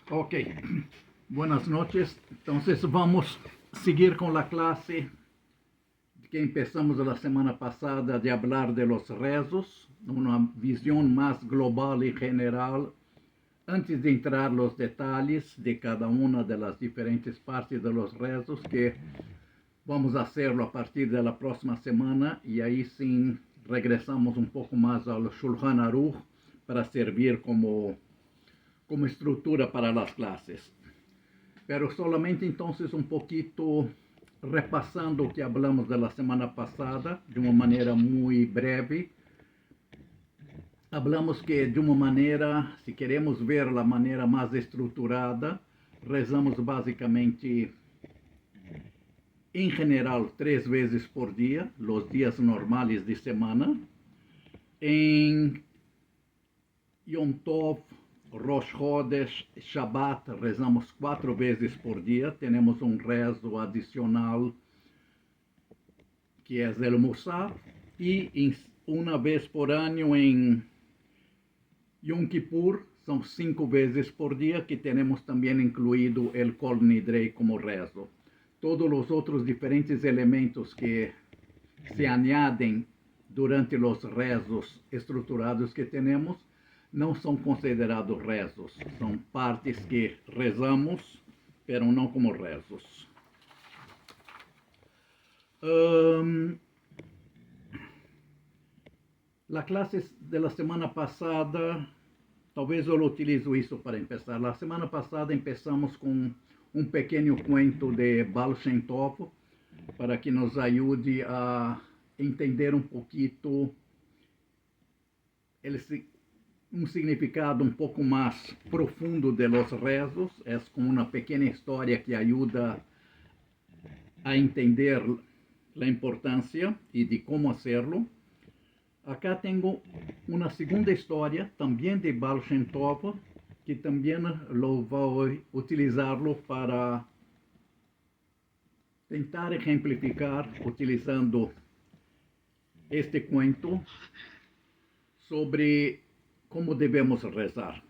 Ok, buenas noches. Entonces vamos a seguir con la clase que empezamos la semana pasada de hablar de los rezos, una visión más global y general, antes de entrar los detalles de cada una de las diferentes partes de los rezos, que vamos a hacerlo a partir de la próxima semana, y ahí sí regresamos un poco más al Shulchan Aruch para servir como estructura para las clases. Pero solamente entonces un poquito repasando o que hablamos de la semana pasada, de uma maneira muito breve. Hablamos que de uma maneira, se queremos ver a maneira mais estruturada, rezamos basicamente, em geral, 3 vezes por dia, os dias normais de semana. Em Yom Tov, Rosh Chodesh, Shabbat, rezamos 4 vezes por dia. Temos um rezo adicional que é o Musaf, e uma vez por ano em Yom Kippur, são 5 vezes por dia que temos também incluído o Kol Nidrei como rezo. Todos os outros diferentes elementos que se añadem durante os rezos estruturados que temos não são considerados rezos, são partes que rezamos, pero não como rezos. La clase de la semana pasada, talvez eu utilizo isso para começar. La semana passada começamos com um pequeno cuento de Baal Shem Tov, para que nos ajude a entender um pouquinho um significado um pouco mais profundo de los rezos. É como uma pequena história que ajuda a entender a importância e de como hacerlo. Acá tenho uma segunda história, também de Baal Shem Tov, que também vou utilizá-lo para tentar exemplificar, utilizando este cuento, sobre como devemos rezar.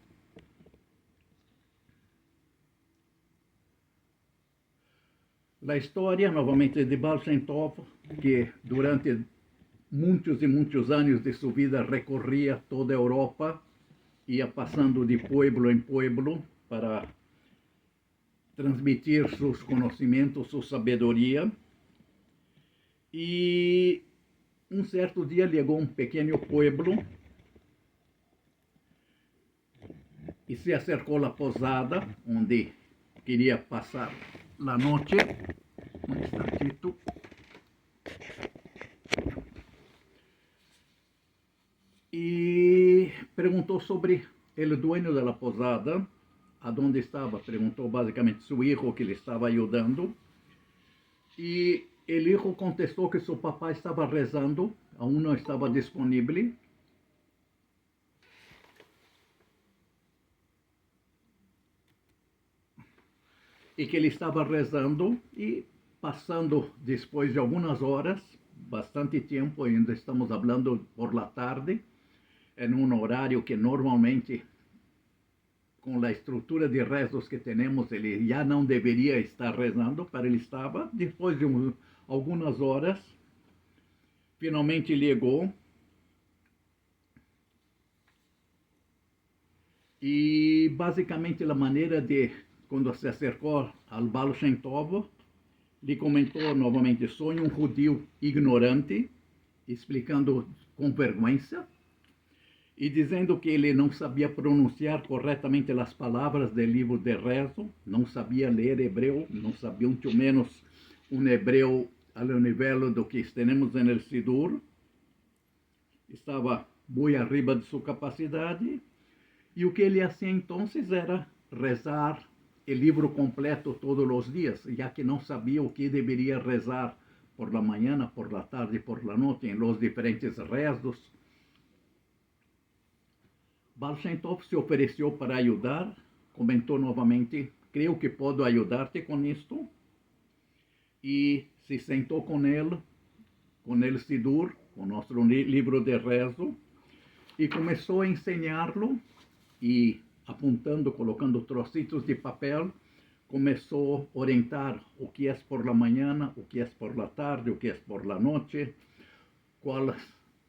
A história, novamente, de Baal Shem Tov, que durante muitos e muitos anos de sua vida recorria toda a Europa, ia passando de pueblo em pueblo para transmitir seus conhecimentos, sua sabedoria. E um certo dia chegou um pequeno pueblo e se acercou à posada onde queria passar a noite. Um instantito. E perguntou sobre o dueño da posada, aonde estava. Perguntou basicamente seu filho que lhe estava ajudando. E o filho contestou que seu papai estava rezando, aún não estava disponível. E que ele estava rezando e passando, depois de algumas horas, bastante tempo, ainda estamos falando por la tarde, em um horário que normalmente, com a estrutura de rezos que temos, ele já não deveria estar rezando, mas ele estava. Depois de algumas horas, finalmente chegou. E basicamente a maneira de, quando se acercou ao Baal Shem Tov, lhe comentou novamente: sou um judeu ignorante, explicando com vergonha, e dizendo que ele não sabia pronunciar corretamente as palavras do livro de rezo, não sabia ler hebreu, não sabia muito menos um hebreu ao nível do que temos no Sidur, estava muito arriba de sua capacidade, e o que ele fazia então era rezar o livro completo todos os dias, já que não sabia o que deveria rezar por la manhã, por la tarde, por la noite, em los diferentes rezos. Baal Shem Tov se ofereceu para ajudar, comentou novamente: creio que posso ajudar-te com isto. E se sentou com ele, com o Sidur, com o nosso livro de rezo, e começou a ensiná-lo. E apontando, colocando trocitos de papel, começou a orientar o que é por la manhã, o que é por la tarde, o que é por la noche, quais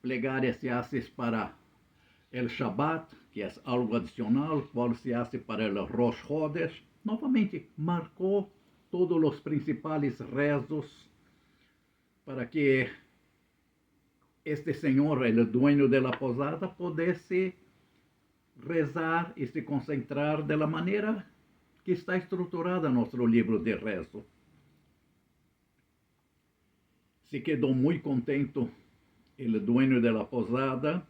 plegarias se hace para el Shabbat, que é algo adicional, qual se hace para el Rosh Chodesh. Novamente, marcou todos os principais rezos para que este senhor, o dueño de la posada, pudesse rezar e se concentrar da maneira que está estruturada nosso livro de rezo. Se quedou muito contente o dueño de la posada.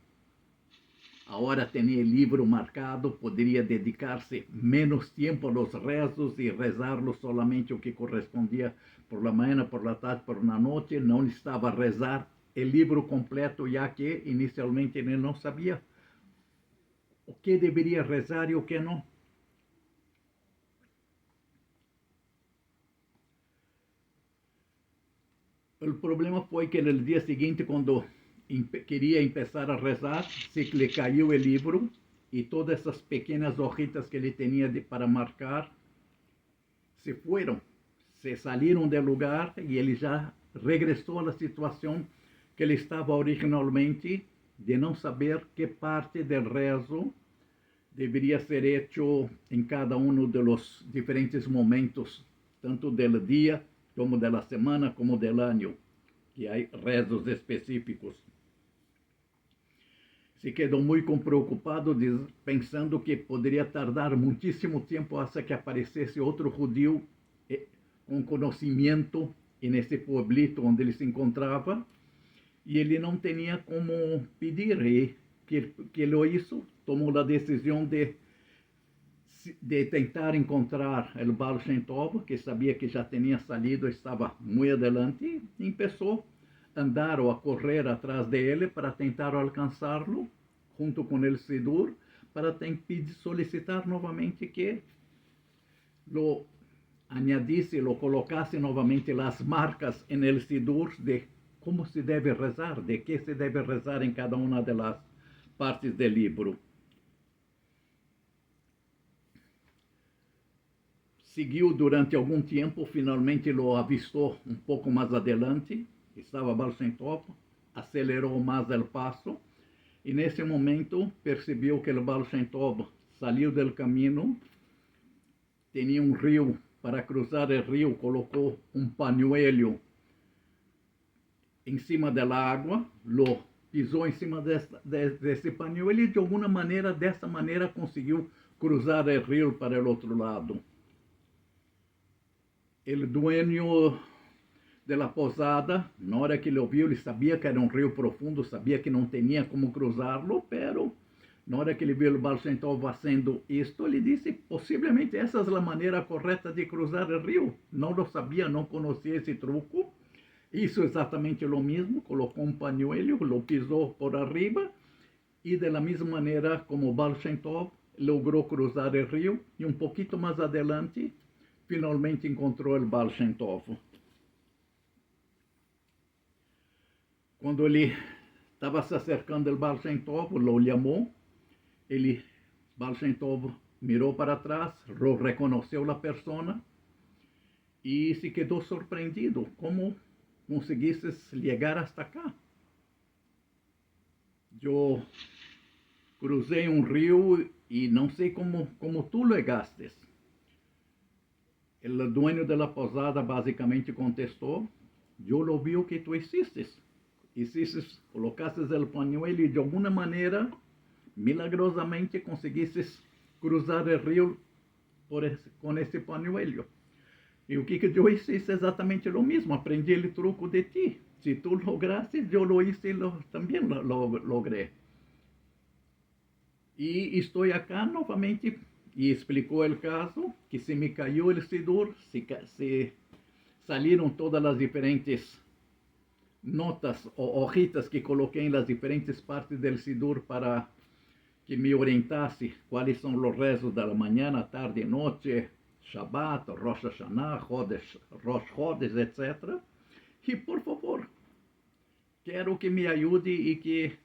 Agora tinha o livro marcado, poderia dedicar-se menos tempo aos rezos e rezá-lo solamente o que correspondia por la manhã, por la tarde, por la noite. Não estava a rezar o livro completo, já que inicialmente ele não sabia o que deveria rezar e o que não. O problema foi que no dia seguinte, quando queria começar a rezar, se lhe caiu o livro e todas essas pequenas hojitas que ele tinha para marcar se foram, se saíram do lugar e ele já regressou à situação que ele estava originalmente, de não saber que parte do rezo deveria ser feito em cada um dos diferentes momentos, tanto do dia, como da semana, como do ano, que há rezos específicos. Se quedou muito preocupado, pensando que poderia tardar muitíssimo tempo até que aparecesse outro judeu com conhecimento nesse pueblito onde ele se encontrava, e ele não tinha como pedir, e que ele hizo, tomou a decisão de tentar encontrar o Baal Shem Tov, que sabia que já tinha saído, estava muito adelante, e começou a andar ou a correr atrás dele para tentar alcançá-lo, junto com o Sidur, para solicitar novamente que lo añadisse, lo colocasse novamente as marcas no Sidur de como se deve rezar, de que se deve rezar em cada uma das partes do livro. Seguiu durante algum tempo, finalmente lo avistou um pouco mais adelante, estava Baal Shem Tov, acelerou mais o passo, e nesse momento percebeu que o Baal Shem Tov saiu do caminho, tinha um rio, para cruzar o rio colocou um pañuelo em cima da água, lo pisou em cima desse pañuelo e de alguma maneira, dessa maneira, conseguiu cruzar o rio para o outro lado. O dueño de la posada, na hora que ele ouviu, ele sabia que era um rio profundo, sabia que não tinha como cruzá-lo, pero na hora que ele viu o Baal Shem Tov fazendo isto, ele disse, possivelmente essa é a maneira correta de cruzar o rio. Não lo sabia, não conhecia esse truco. Isso exatamente o mesmo, colocou um pañuelo, lo pisou por arriba, e da mesma maneira como o Baal Shem Tov logrou cruzar o rio, e um pouquinho mais adelante, finalmente encontrou o Baal Shem Tov. Quando ele estava se acercando ao Baal Shem Tov, lo chamou, Baal Shem Tov mirou para trás, reconheceu a persona e se quedou surpreendido. Como conseguiste chegar hasta cá? Eu cruzei um rio e não sei como tu chegaste. O dueño de la posada basicamente contestou, eu lo vi o que tu hiciste. Colocaste o pañuelo e de alguma maneira, milagrosamente, conseguiste cruzar o rio com esse pañuelo. E o que eu hice é exatamente o mesmo, aprendi o truco de ti. Se tu lograste, eu lo hice, também lo logré. E estou aqui novamente, e explicou o caso, que se me caiu o Sidur, se saíram todas as diferentes notas ou hojitas que coloquei nas diferentes partes do Sidur para que me orientasse quais são os rezos da manhã, tarde e noite, Shabbat, Rosh Hashanah, Rosh Chodesh, etc. E, por favor, quero que me ajude e que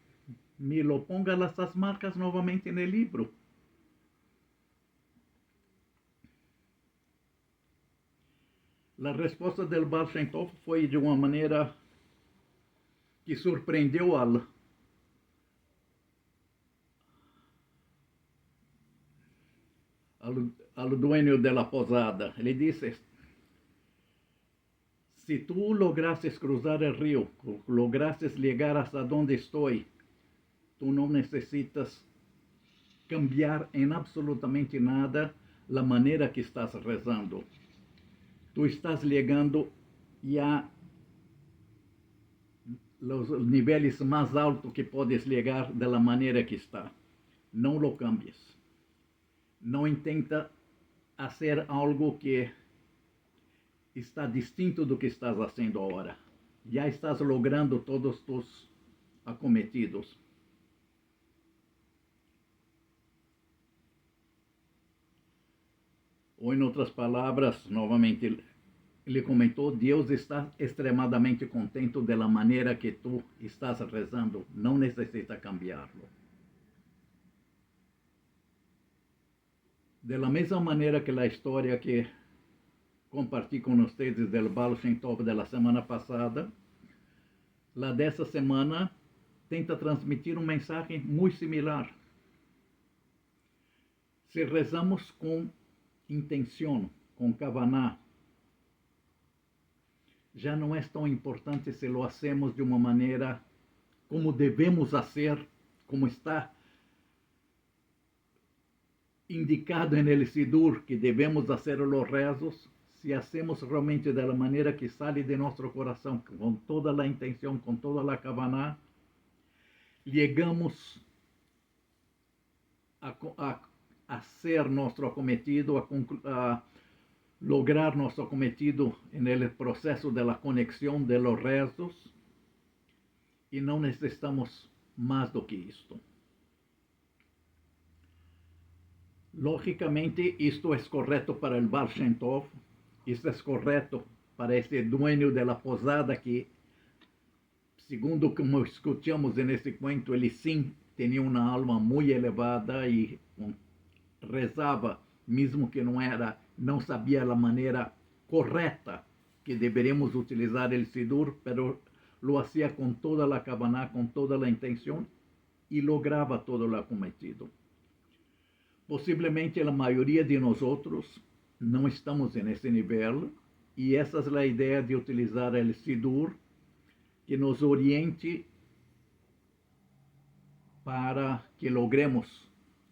me lo ponga essas marcas novamente no livro. a resposta do Baal Shem Tov foi de uma maneira que surpreendeu al dueño de la posada. Ele disse: se tu lograses cruzar el río, lograses llegar hasta donde estoy, tu não necessitas cambiar em absolutamente nada a maneira que estás rezando. Tu estás chegando já os níveis mais altos que podes chegar da maneira que está. Não lo cambies. Não intenta fazer algo que está distinto do que estás fazendo agora. Já estás logrando todos os tus acometidos. Ou, em outras palavras, novamente, ele comentou: Deus está extremadamente contente da maneira que tu estás rezando. Não necessita cambiá-lo. Da mesma maneira que a história que compartilhei com vocês do Baal Shem Tov da semana passada, lá dessa semana tenta transmitir uma mensagem muito similar. Se rezamos com intenção, com kavaná, já não é tão importante se lo hacemos de uma maneira como devemos fazer, como está indicado en el Sidur que devemos fazer os rezos, se hacemos realmente da maneira que sale de nosso coração, com toda a intenção, com toda a kavaná, chegamos a ser nosso acometido, a lograr nosso acometido no processo da conexão de los rezos, e não necessitamos mais do que isto. Lógicamente, isto é correto para o Baal Shem Tov, isto é correto para esse dueño da posada que, segundo como escutamos nesse cuento, ele sim tinha uma alma muito elevada e rezava, mesmo que não sabia a maneira correta que deveríamos utilizar o Sidur, pero lo hacía com toda a kavaná, com toda a intenção e lograva todo o acometido. Possivelmente a maioria de nós não estamos nesse nível, e essa é a ideia de utilizar o Sidur, que nos oriente para que logremos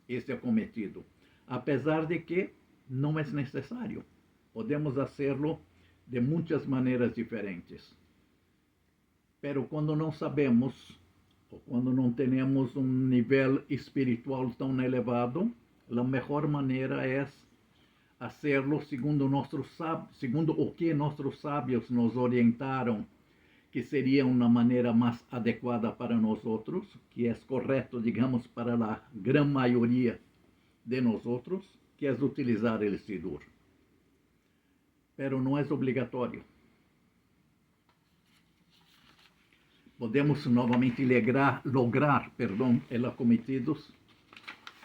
esse acometido. Apesar de que não é necessário, podemos fazê-lo de muitas maneiras diferentes. Pero quando não sabemos, ou quando não temos nível espiritual tão elevado, a melhor maneira é fazê-lo segundo o que nossos sábios nos orientaram, que seria uma maneira mais adequada para nós, que é correto, digamos, para a grande maioria de nós, que é utilizar o Sidur. Pero não é obrigatório. Podemos novamente lograr el acometido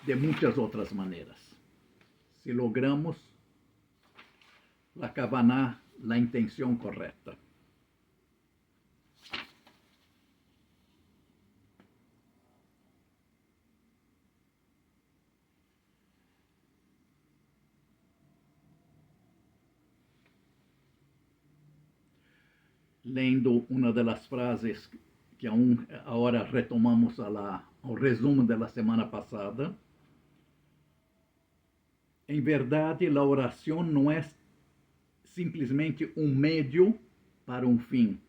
de muitas outras maneiras. Se logramos a kavaná, a intenção correta. Lendo uma das frases que agora retomamos ao resumo da semana passada. Em verdade, a oração não é simplesmente meio para fim.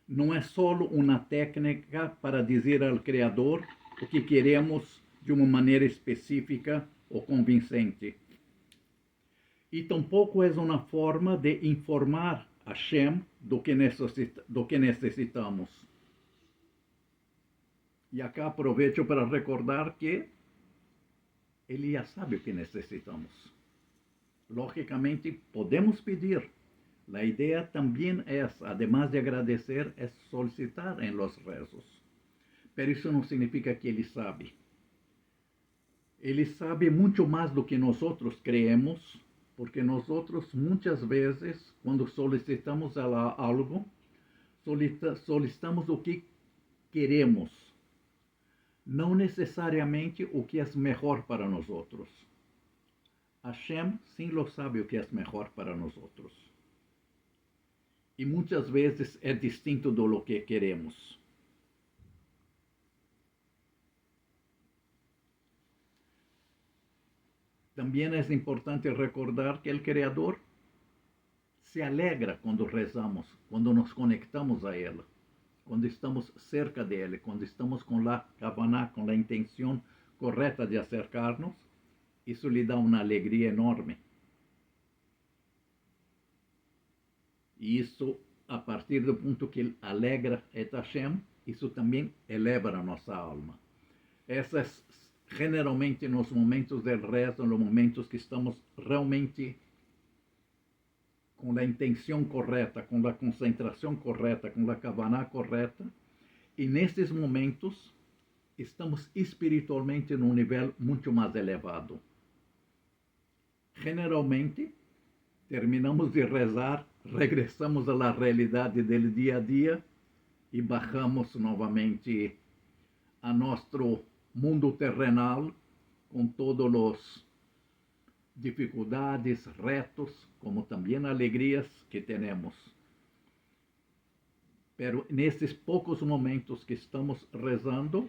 Não é só uma técnica para dizer ao Criador o que queremos de uma maneira específica ou convincente. E tampouco é uma forma de informar a Hashem do que necessitamos. E acá aproveito para recordar que ele já sabe o que necessitamos. Logicamente, podemos pedir. A ideia também é, además de agradecer, é solicitar em los rezos. Pero isso não significa que ele sabe. Ele sabe muito mais do que nós creemos, porque nosotros muchas veces, cuando solicitamos algo, solicitamos o que queremos, não necessariamente o que é melhor para nós outros. Hashem sim lo sabe o que é melhor para nós outros. E muitas vezes é distinto do lo que queremos. Também é importante recordar que o Criador se alegra quando rezamos, quando nos conectamos a Ele, quando estamos cerca de Ele, quando estamos com a kavaná, com a intenção correta de acercar-nos. Isso lhe dá uma alegria enorme. E isso, a partir do ponto que ele alegra et Hashem, isso também eleva a nossa alma. Essas, generalmente, nos momentos de rezo, nos momentos que estamos realmente com a intenção correta, com a concentração correta, com a kavaná correta, e nesses momentos estamos espiritualmente num nível muito mais elevado. Generalmente, terminamos de rezar, regressamos à realidade do dia a dia e bajamos novamente a nosso mundo terrenal com todas as dificuldades, retos, como também alegrias que temos. Pero nesses poucos momentos que estamos rezando,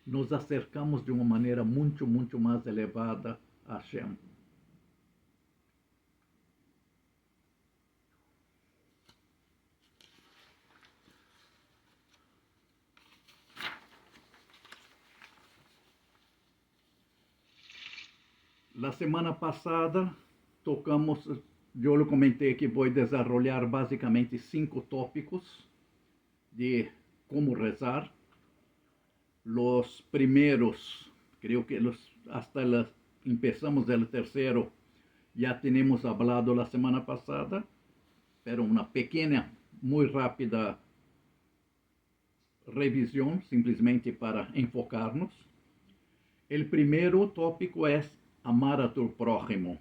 nos acercamos de uma maneira muito, muito mais elevada a Hashem. La semana passada tocamos, eu lhe comentei que vou desenvolver basicamente 5 tópicos de como rezar. Los primeiros, creio que hasta empezamos el terceiro, já tínhamos hablado la semana passada, pero uma pequena, muito rápida revisão, simplesmente para enfocarnos. O primeiro tópico é amar a tu prójimo.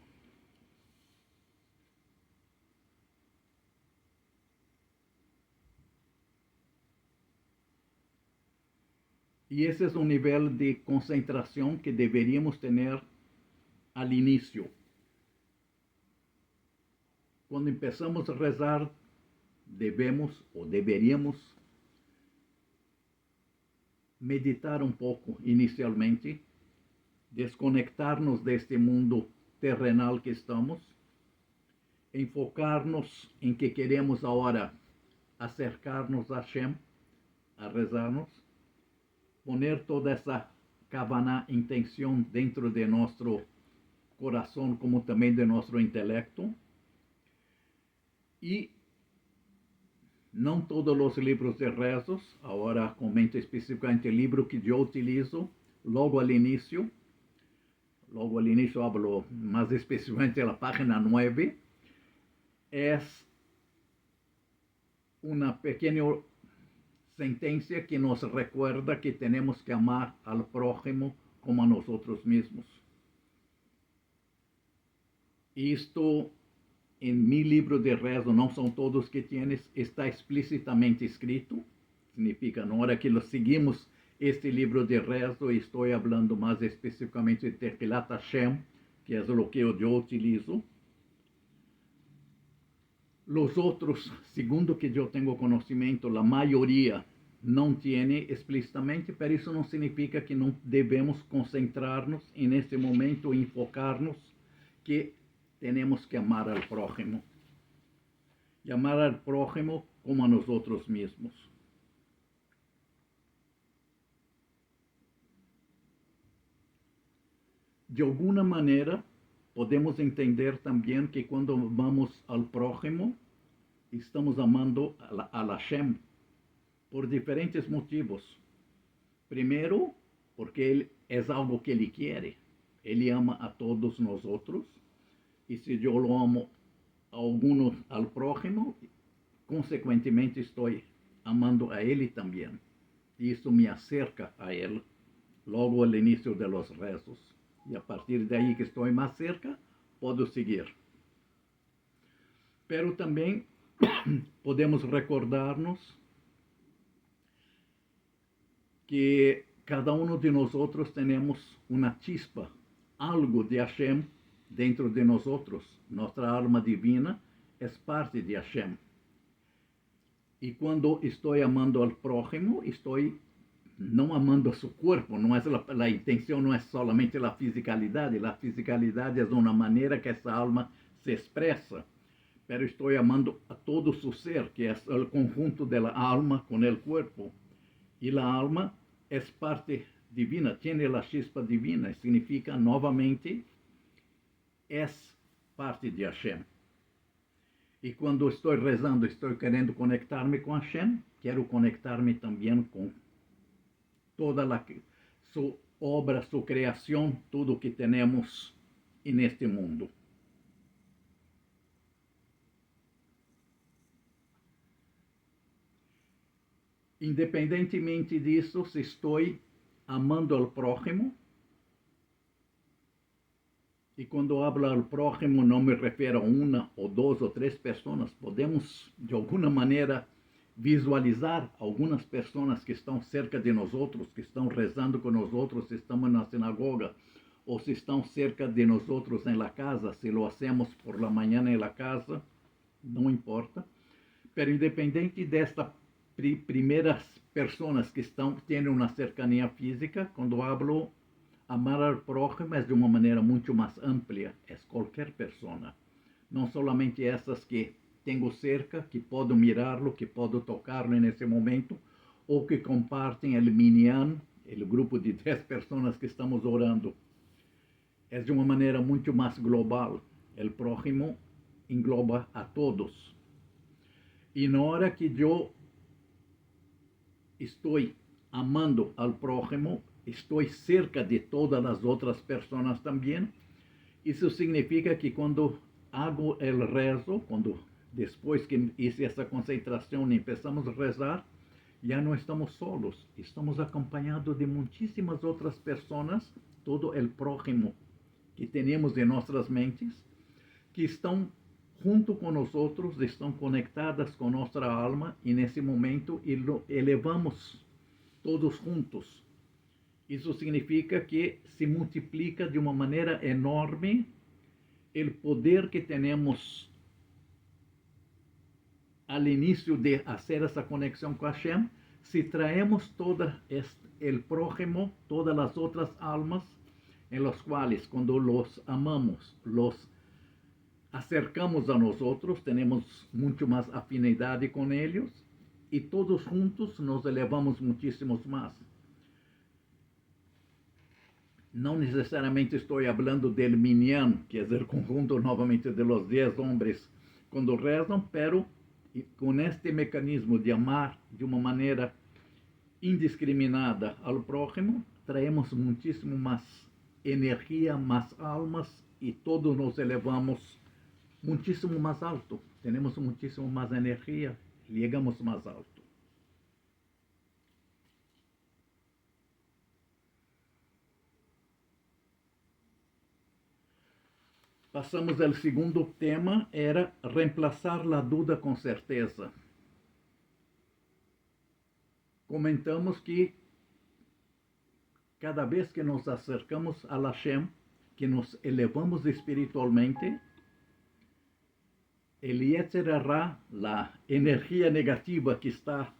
E esse é um nível de concentração que deveríamos ter al início. Quando começamos a rezar, devemos ou deveríamos meditar um pouco inicialmente, desconectar-nos deste mundo terrenal que estamos, enfocar-nos em que queremos agora acercar-nos a Hashem, a rezar-nos, poner toda essa kavaná, intenção dentro de nosso coração, como também de nosso intelecto. E não todos os livros de rezos, agora comento especificamente o livro que eu utilizo logo ao início. Logo ao início hablo mais especificamente da página 9. É uma pequena sentencia que nos recuerda que tenemos que amar al prójimo como a nosotros mismos. Isto, em mi libro de rezo, não são todos que tienes, está explicitamente escrito. Significa, na hora que lo seguimos este livro de rezo, estou falando mais especificamente de Tehilat Hashem, que é o que eu utilizo. Los outros, segundo que eu tenho conhecimento, a maioria não tem explicitamente, mas isso não significa que não devemos concentrar-nos nesse momento e enfocar-nos que temos que amar ao prójimo. E amar ao prójimo como a nós outros mesmos. De alguma maneira, podemos entender também que quando vamos ao prójimo, estamos amando a Hashem por diferentes motivos. Primeiro, porque ele é algo que ele quer. Ele ama a todos nós outros. E se eu lo amo a alguno ao prójimo, consequentemente estou amando a ele também. E isso me acerca a ele logo ao início de los rezos. E a partir daí que estou mais cerca, posso seguir. Pero também podemos recordar-nos que cada um de nós temos uma chispa, algo de Hashem dentro de nós. Nossa alma divina é parte de Hashem. E quando estou amando ao próximo, estou não amando a seu corpo. Não é a intenção não é somente a fisicalidade. A fisicalidade é uma maneira que essa alma se expressa. Pero estou amando a todo o ser, que é o conjunto da alma com o corpo. E a alma é parte divina, tem a chispa divina, significa novamente, é parte de Hashem. E quando estou rezando, estou querendo conectar-me com Hashem, quero conectar-me também com toda a sua obra, sua criação, tudo que temos neste mundo. Independentemente disso, se estou amando ao próximo, e quando hablo ao próximo não me refiro a uma ou duas ou três pessoas, podemos de alguma maneira visualizar algumas pessoas que estão cerca de nós, que estão rezando com nós, se estamos na sinagoga, ou se estão cerca de nós na casa, se lo hacemos por la manhã na casa, não importa. Pero independente desta primeiras pessoas que têm uma cercania física, quando hablo amar ao próximo é de uma maneira muito mais ampla, é qualquer pessoa, não somente essas que tenho cerca, que posso mirá-lo, que posso tocá-lo nesse momento, ou que compartem o minyan, o grupo de 10 pessoas que estamos orando. É de uma maneira muito mais global, o próximo engloba a todos. E na hora que eu estou amando ao próximo, estou cerca de todas as outras pessoas também. Isso significa que quando hago o rezo, depois que hice essa concentração e começamos a rezar, já não estamos solos, estamos acompanhados de muitíssimas outras pessoas, todo o próximo que temos em nossas mentes, que estão junto com nós, estão conectadas com nossa alma, e nesse momento elevamos todos juntos. Isso significa que se multiplica de uma maneira enorme o poder que temos ao início de fazer essa conexão com Hashem, se traemos todo o próximo, todas as outras almas, em los quais, quando los amamos, los acercamos a nós, temos muito mais afinidade com eles, e todos juntos nos elevamos muitíssimos mais. Não necessariamente estou falando del minyan, que é o conjunto novamente de los 10 homens quando rezam, pero com este mecanismo de amar de uma maneira indiscriminada ao próximo, traemos muitíssimo mais energia, mais almas, e todos nos elevamos muitíssimo mais alto. Temos muitíssimo mais energia, chegamos mais alto. Passamos ao segundo tema, era reemplaçar a dúvida com certeza. Comentamos que cada vez que nos acercamos a Hashem, que nos elevamos espiritualmente, el Yetzer Hara, a energia negativa que está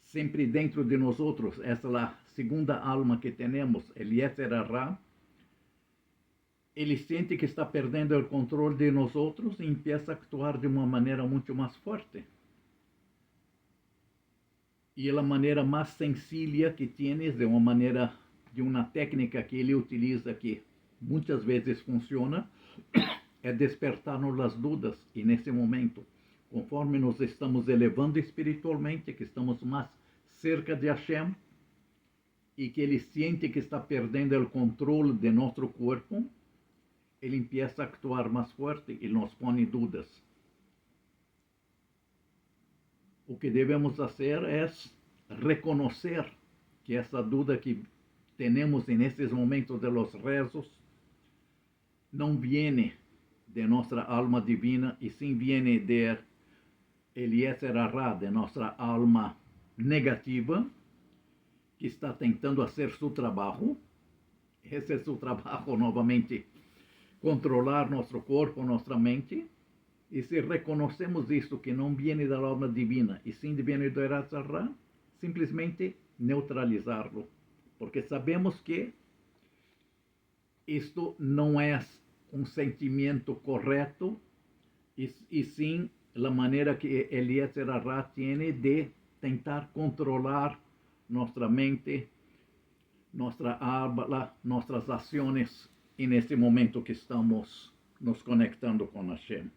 sempre dentro de nós, essa é a segunda alma que temos, el Yetzer Hara, ele sente que está perdendo o controle de nós e começa a actuar de uma maneira muito mais forte. E a maneira mais sencilla que tienes, de uma técnica que ele utiliza que muitas vezes funciona, é despertar-nos as dúvidas. E nesse momento, conforme nos estamos elevando espiritualmente, que estamos mais cerca de Hashem, e que ele sente que está perdendo o controle de nosso corpo, ele começa a actuar mais forte e nos põe dúvidas. O que devemos fazer é reconhecer que essa dúvida que temos nesses momentos de los rezos não vem de nuestra alma divina y sí viene de el Yetzer Hara, de nuestra alma negativa, que está tentando hacer su trabajo. Ese es su trabajo nuevamente, controlar nuestro cuerpo, nuestra mente. Y si reconocemos esto, que no viene de la alma divina y sí viene de Yetzer Hara, simplesmente neutralizarlo. Porque sabemos que esto no es un sentimiento correcto y sin la manera que el Yetzer Hara tiene de tentar controlar nuestra mente, nuestra alma, nuestras acciones en este momento que estamos nos conectando con Hashem.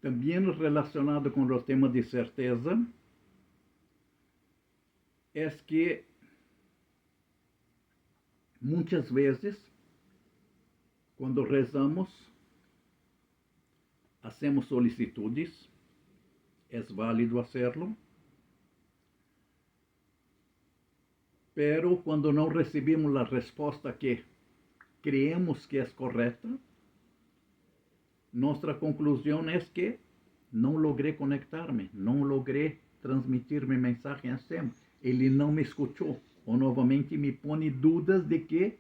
También relacionado con los temas de certeza, es que muchas veces cuando rezamos, hacemos solicitudes, es válido hacerlo, pero cuando no recibimos la respuesta que creemos que es correcta, nuestra conclusión es que no logré conectarme, no logré transmitir mi mensaje a Hashem. Él no me escuchó, o nuevamente me pone dudas de que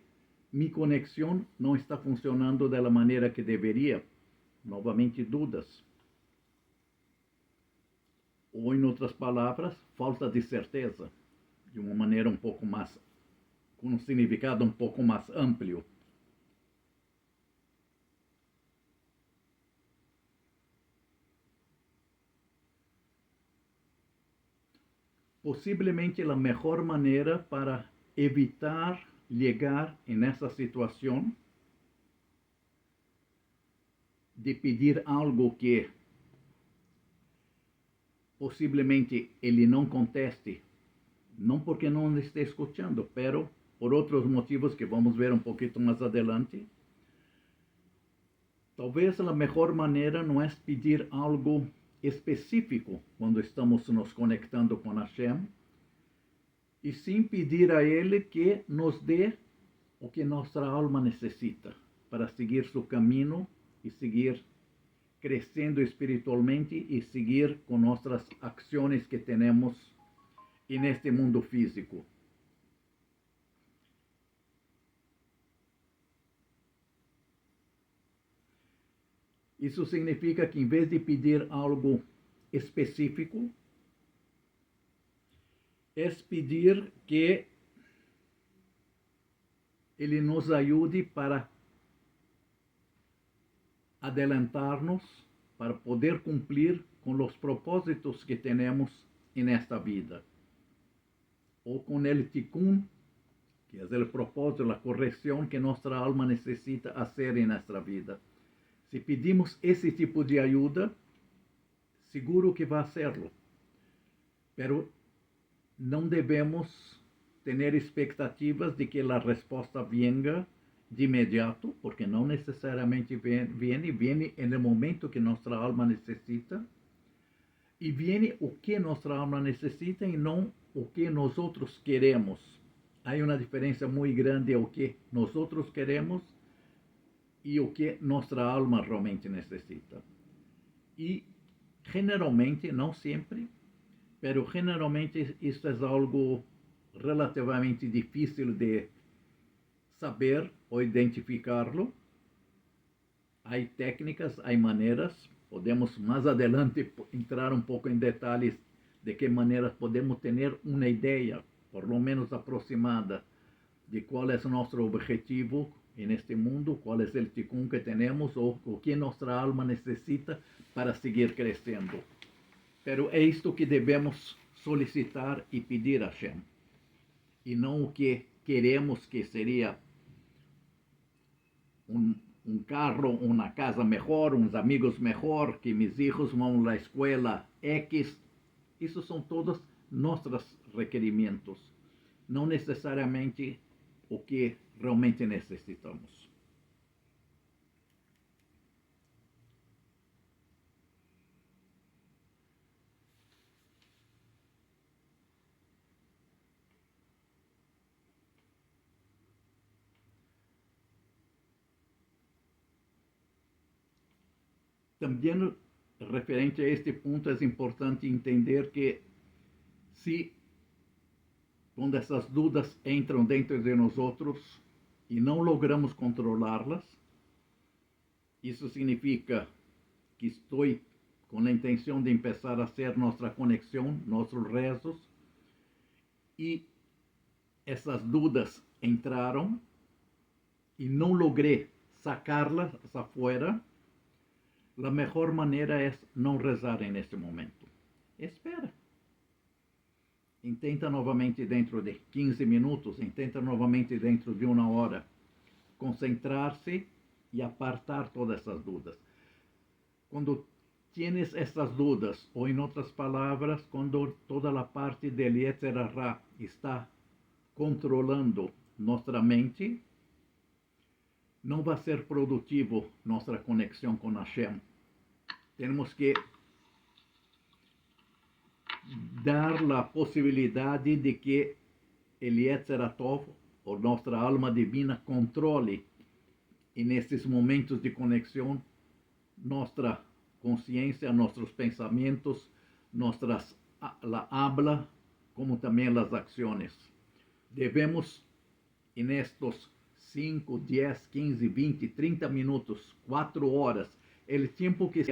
mi conexión no está funcionando de la manera que debería. Nuevamente dudas. O en otras palabras, falta de certeza, de una manera un poco más, con un significado un poco más amplio. Posiblemente la mejor manera para evitar llegar en esa situación de pedir algo que posiblemente él no conteste, no porque no le esté escuchando, pero por otros motivos que vamos a ver un poquito más adelante. Talvez la mejor manera no es pedir algo específico cuando estamos nos conectando con Hashem, y sin pedir a Él que nos dé o que nuestra alma necesita para seguir su camino y seguir creciendo espiritualmente y seguir con nuestras acciones que tenemos en este mundo físico. Isso significa que em vez de pedir algo específico, é pedir que Ele nos ajude para adelantar-nos, para poder cumprir com os propósitos que temos nesta vida. Ou com o tikkun, que é o propósito, a correção que nossa alma necessita fazer em nossa vida. Se pedimos esse tipo de ajuda, seguro que vai hacerlo. Pero não devemos ter expectativas de que a resposta venha de imediato, porque não necessariamente viene no momento que nossa alma necessita, e viene o que nossa alma necessita e não o que nós outros queremos. Há uma diferença muito grande o que nós outros queremos e o que nossa alma realmente necessita. E generalmente, não sempre, pero generalmente isso é algo relativamente difícil de saber ou identificarlo. Há técnicas, há maneiras, podemos mais adelante entrar um pouco em detalhes de que maneira podemos ter uma ideia, por lo menos aproximada, de qual é o nosso objetivo neste mundo, qual é o tikkun que temos ou o que nossa alma necessita para seguir crescendo. Pero é isto que devemos solicitar e pedir a Hashem, e não o que queremos, que seria um carro, uma casa melhor, uns amigos melhor, que meus filhos vão à escola X. Isso são todos nossos requerimentos. Não necessariamente o que realmente necessitamos. Também, referente a este ponto, é importante entender que se quando essas dúvidas entram dentro de nós outros e não logramos controlá-las, isso significa que estou com a intenção de começar a ser nossa conexão, nossos rezos, e essas dúvidas entraram e não logrei sacá-las afuera. A melhor maneira é não rezar nesse momento. Espera. Intenta novamente dentro de 15 minutos, intenta novamente dentro de 1 hora. Concentrar-se e apartar todas essas dúvidas. Quando tienes essas dúvidas, ou em outras palavras, quando toda a parte del Yetzer Hara está controlando nossa mente, não vai ser produtivo nossa conexão com Hashem. Temos que dar a possibilidade de que o Yetzer Tov, ou nossa alma divina, controle, e nesses momentos de conexão, nossa consciência, nossos pensamentos, nossas la habla, como também as ações. Devemos, nestes 5, 10, 15, 20, 30 minutos, 4 horas, o tempo que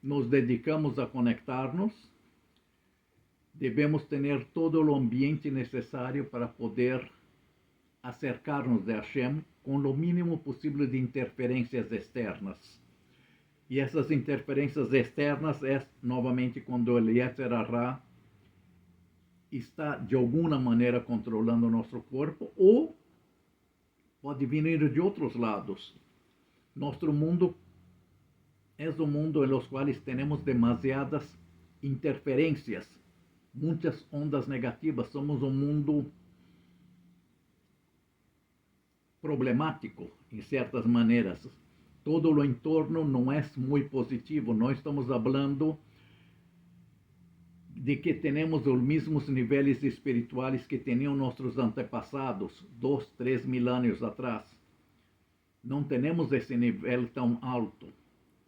nos dedicamos a conectar-nos, devemos ter todo o ambiente necessário para poder acercar-nos de Hashem com o mínimo possível de interferências externas. E essas interferências externas é, novamente, quando o Yetzer Hara está, de alguma maneira, controlando o nosso corpo, ou pode vir de outros lados. Nosso mundo é um mundo em los quais temos demasiadas interferências, muitas ondas negativas. Somos um mundo problemático, em certas maneiras. Todo o entorno não é muito positivo. Nós estamos falando de que temos os mesmos níveis espirituais que tinham nossos antepassados 2, 3 mil anos atrás. Não temos esse nível tão alto.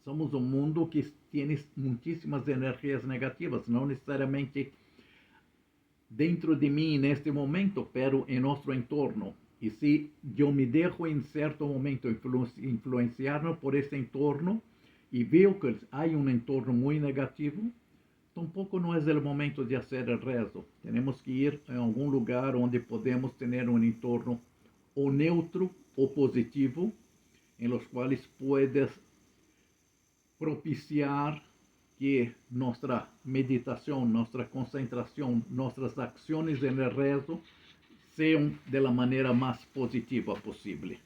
Somos um mundo que tem muitíssimas energias negativas, não necessariamente dentro de mim neste momento, pero em nosso entorno. E se eu me deixo em certo momento influenciar por esse entorno e vejo que há entorno muito negativo, tampouco não é o momento de fazer o rezo. Temos que ir a algum lugar onde podemos ter um entorno ou neutro ou positivo, em los quais puedes propiciar que nossa meditação, nossa concentração, nossas ações no rezo sejam da maneira mais positiva possível.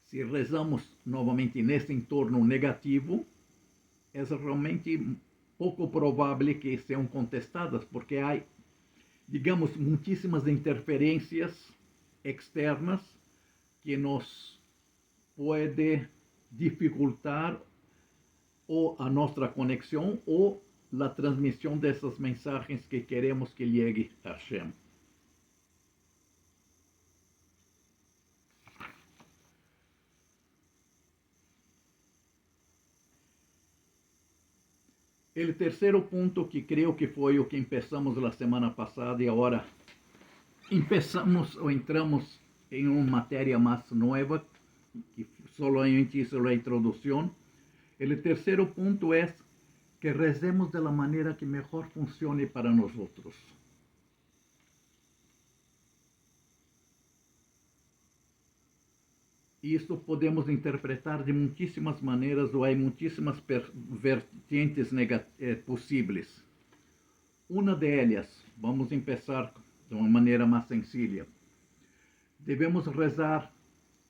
Se rezamos novamente nesse entorno negativo, é realmente pouco provável que sejam contestadas, porque há, digamos, muitíssimas interferências externas que nos pode dificultar ou a nossa conexão ou a transmissão dessas mensagens que queremos que llegue a Hashem. O terceiro ponto, que creio que foi o que começamos na semana passada e agora entramos em uma matéria mais nova, que solamente hice a introdução. O terceiro ponto é que rezemos da maneira que melhor funcione para nós outros. Isso podemos interpretar de muitíssimas maneiras, ou há muitíssimas vertentes possíveis. Uma delas, vamos começar de uma maneira mais sencilla. Devemos rezar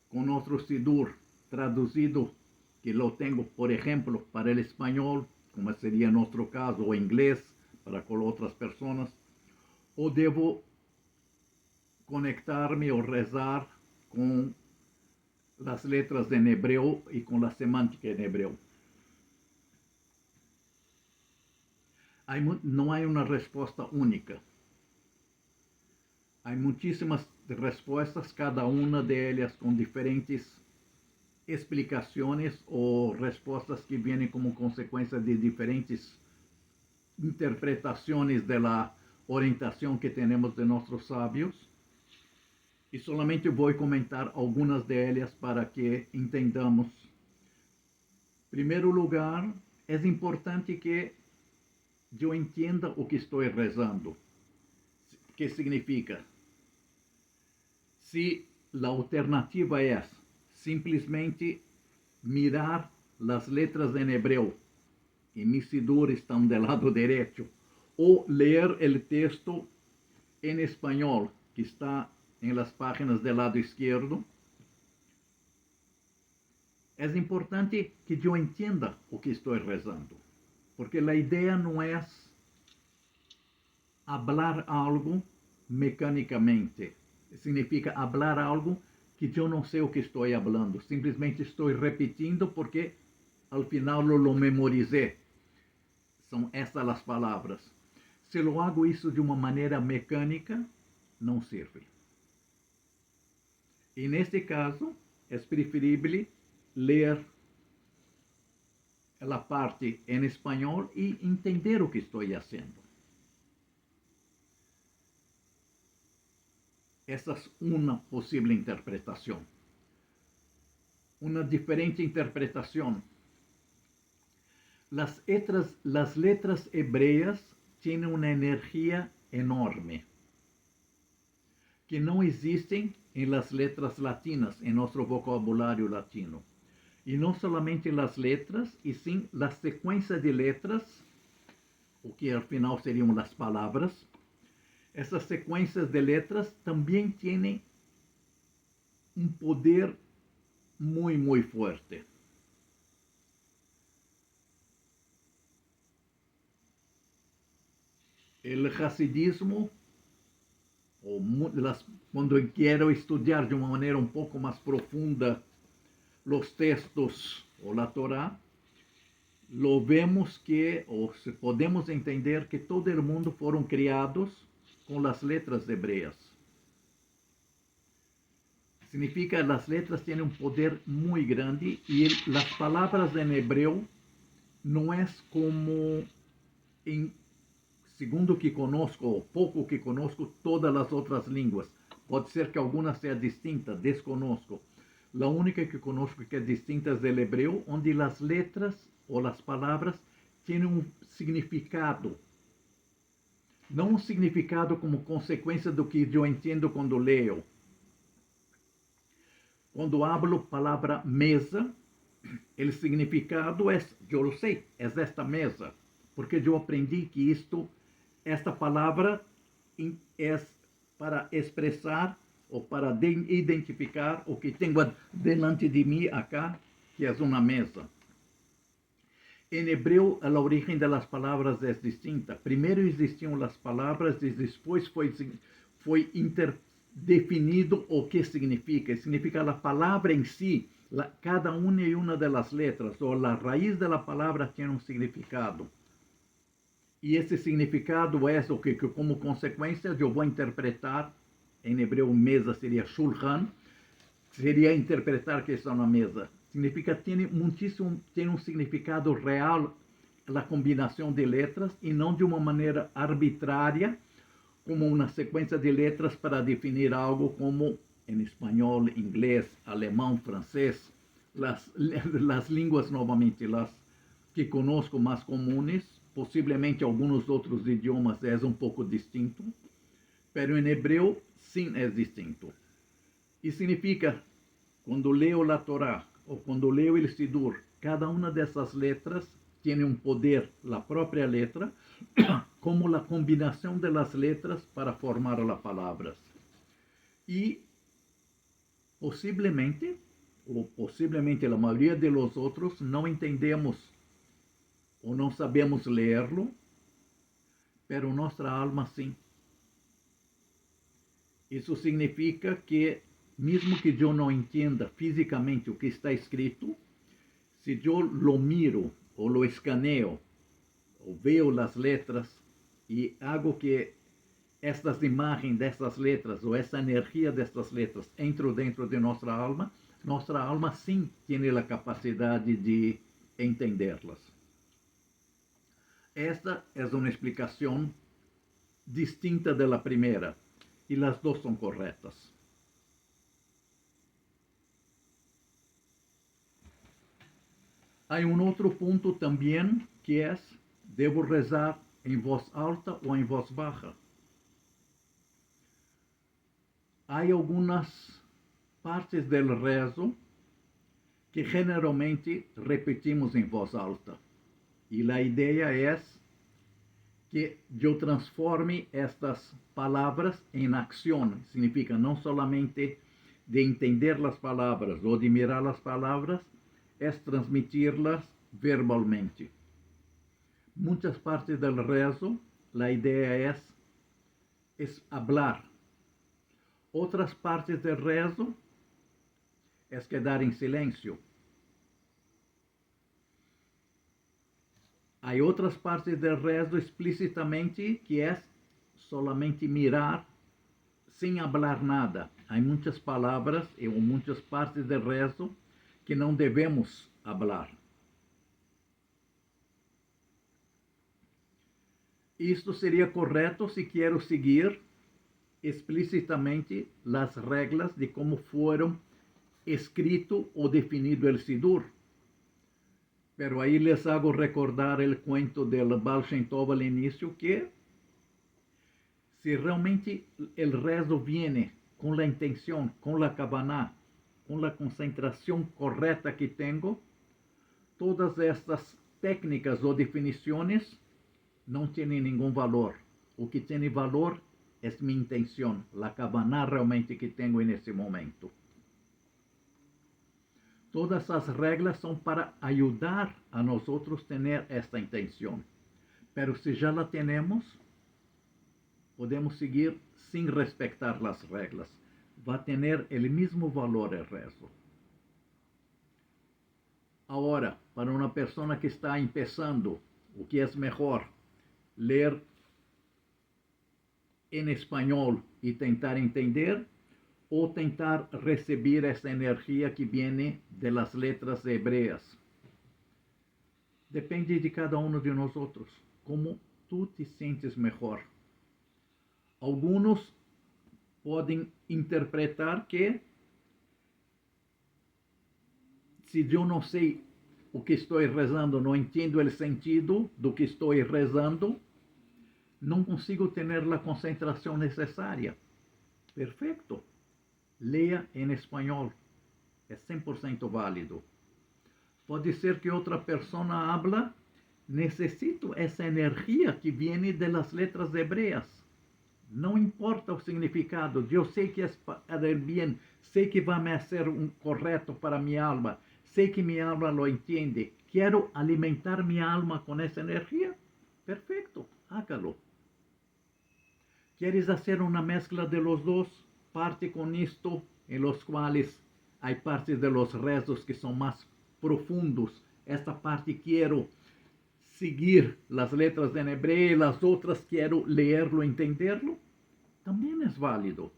com nosso Sidur traduzido, que lo tenho, por exemplo, para o espanhol, como seria nosso caso, ou inglês, para com outras pessoas, ou devo conectar-me ou rezar com as letras em hebreu e com a semântica em hebreu. Não há uma resposta única. Há muitíssimas respostas, cada uma delas com diferentes explicações ou respostas que vêm como consequência de diferentes interpretações da orientação que temos de nossos sábios. E solamente vou comentar algumas delas para que entendamos. Em primeiro lugar, é importante que eu entenda o que estou rezando. O que significa? Se a alternativa é simplesmente mirar as letras em hebreu, e mis sidur estão do lado direito, ou ler o texto em espanhol, que está em las páginas do lado esquerdo, é importante que eu entenda o que estou rezando, porque a ideia não é falar algo mecanicamente, significa falar algo que eu não sei o que estou falando, simplesmente estou repetindo porque al final lo memorizei. São essas as palavras. Se eu hago isso de uma maneira mecânica, não serve. E neste caso, é preferível ler a parte em espanhol e entender o que estou fazendo. Essa é uma possível interpretação. Uma diferente interpretação. Las letras hebreas têm uma energia enorme, que não existem em las letras latinas, em nosso vocabulário latino. E não somente as letras, e sim a sequência de letras, o que al final seriam as palavras. Essas sequências de letras também têm um poder muito forte. O Hasidismo, quando eu quero estudar de uma maneira um pouco mais profunda os textos ou a Torá, lo vemos que, ou se podemos entender que todo o mundo foram criados com as letras hebreias. Significa que as letras têm um poder muito grande e as palavras em hebreu não é como, segundo o que conosco, ou pouco que conosco, todas as outras línguas. Pode ser que algumas sejam distintas, desconosco. A única que conosco que é distinta é o hebreu, onde as letras ou as palavras têm um significado. Não um significado como consequência do que eu entendo quando leio. Quando hablo palavra mesa, o significado é, eu sei, é esta mesa, porque eu aprendi que esta palavra é para expressar ou para identificar o que tenho delante de mim acá, que é uma mesa. Em hebreu, a origem das palavras é distinta. Primeiro existiam as palavras e depois foi definido o que significa. Significa a palavra em si, cada uma e uma das letras, ou a raiz da palavra tem um significado. E esse significado é o que, como consequência, eu vou interpretar. Em hebreu, mesa seria shulchan, seria interpretar que é uma mesa. Significa que tem um significado real a combinação de letras e não de uma maneira arbitrária, como uma sequência de letras para definir algo como em espanhol, inglês, alemão, francês, as línguas novamente, as que conosco mais comuns, possivelmente alguns outros idiomas é um pouco distinto, mas em hebreu sim é distinto. E significa, quando leio a Torá ou quando leio o Sidur, cada uma dessas letras tem um poder, a própria letra, como a combinação das letras para formar as palavras. E possivelmente a maioria de los outros não entendemos ou não sabemos lerlo, pero nossa alma sim. Isso significa que, mesmo que eu não entenda fisicamente o que está escrito, se eu lo miro ou lo escaneio, ou vejo as letras e hago que estas imagens dessas letras ou essa energia destas letras entram dentro de nossa alma sim tem a capacidade de entendê-las. Esta é uma explicação distinta da primeira, e as duas são corretas. Há outro ponto também, que é, devo rezar em voz alta ou em voz baixa? Há algumas partes do rezo que generalmente repetimos em voz alta. E a ideia é que eu transforme estas palavras em ação. Significa não somente de entender as palavras ou de mirar as palavras, é transmitir-las verbalmente. Muitas partes do rezo, a ideia é falar. Outras partes do rezo é quedar em silêncio. Há outras partes do rezo explicitamente que é solamente mirar sem falar nada. Há muitas palavras e muitas partes do rezo que não devemos falar. Isto seria correto se quero seguir explicitamente as regras de como foram escrito ou definido o Sidur. Pero aí les hago recordar o cuento del Baal Shem Tov al inicio, que se realmente o rezo viene com a intenção, com a kavaná, com a concentração correta que tenho, todas estas técnicas ou definições não têm nenhum valor. O que tem valor é minha intenção, a kavaná realmente que tenho nesse momento. Todas as regras são para ajudar a nós outros ter esta intenção. Pero se já la temos, podemos seguir sem respeitar as regras. Vai ter o mesmo valor o rezo. Agora, para uma pessoa que está começando, o que é melhor? Ler em espanhol e tentar entender, ou tentar receber essa energia que vem das letras hebreias. Depende de cada um de nós outros, como tu te sentes melhor. Alguns podem interpretar que, se eu não sei o que estou rezando, não entendo o sentido do que estou rezando, não consigo ter a concentração necessária. Perfeito. Leia em espanhol. É 100% válido. Pode ser que outra pessoa habla, necessito essa energia que vem das letras hebreias. Não importa o significado, eu sei que é para o bem, sei que vai ser correto para minha alma, sei que minha alma lo entende, quero alimentar minha alma com essa energia, perfeito, hágalo. Queres fazer uma mescla de los dos? Parte com isto, em los quais há partes de los rezos que são mais profundos. Esta parte quero seguir as letras em hebreu, e as outras quero lerlo, entenderlo. Também é válido.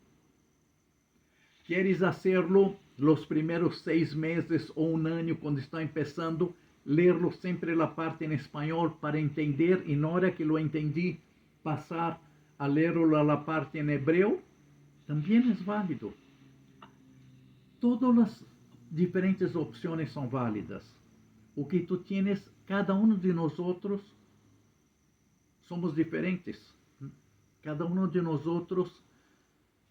Queres hacerlo los primeiros 6 meses ou ano, quando está começando, lerlo sempre a parte em espanhol para entender, e na hora que lo entendi, passar a lerlo a parte em hebreu? Também é válido. Todas as diferentes opções são válidas. O que tu tienes, cada um de nós outros somos diferentes. Cada um de nós outros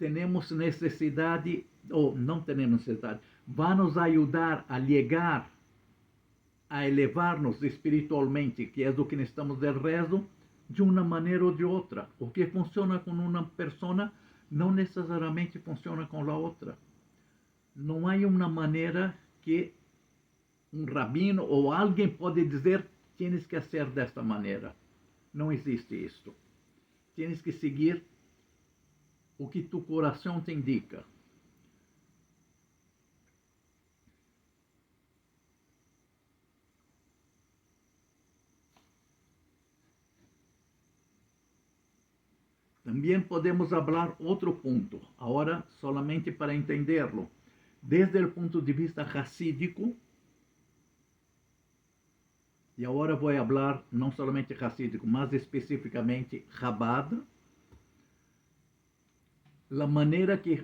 temos necessidade, ou não temos necessidade, vai nos ajudar a chegar, a elevar-nos espiritualmente, que é do que estamos de rezo, de uma maneira ou de outra. O que funciona com uma pessoa não necessariamente funciona com a outra. Não há uma maneira que um rabino ou alguém pode dizer, tienes que ser desta maneira. Não existe isto. Tienes que seguir o que tu coração te indica. Também podemos falar outro ponto, agora solamente para entenderlo. Desde o ponto de vista racídico, e agora vou falar não somente racídico, mas especificamente Chabad, a maneira que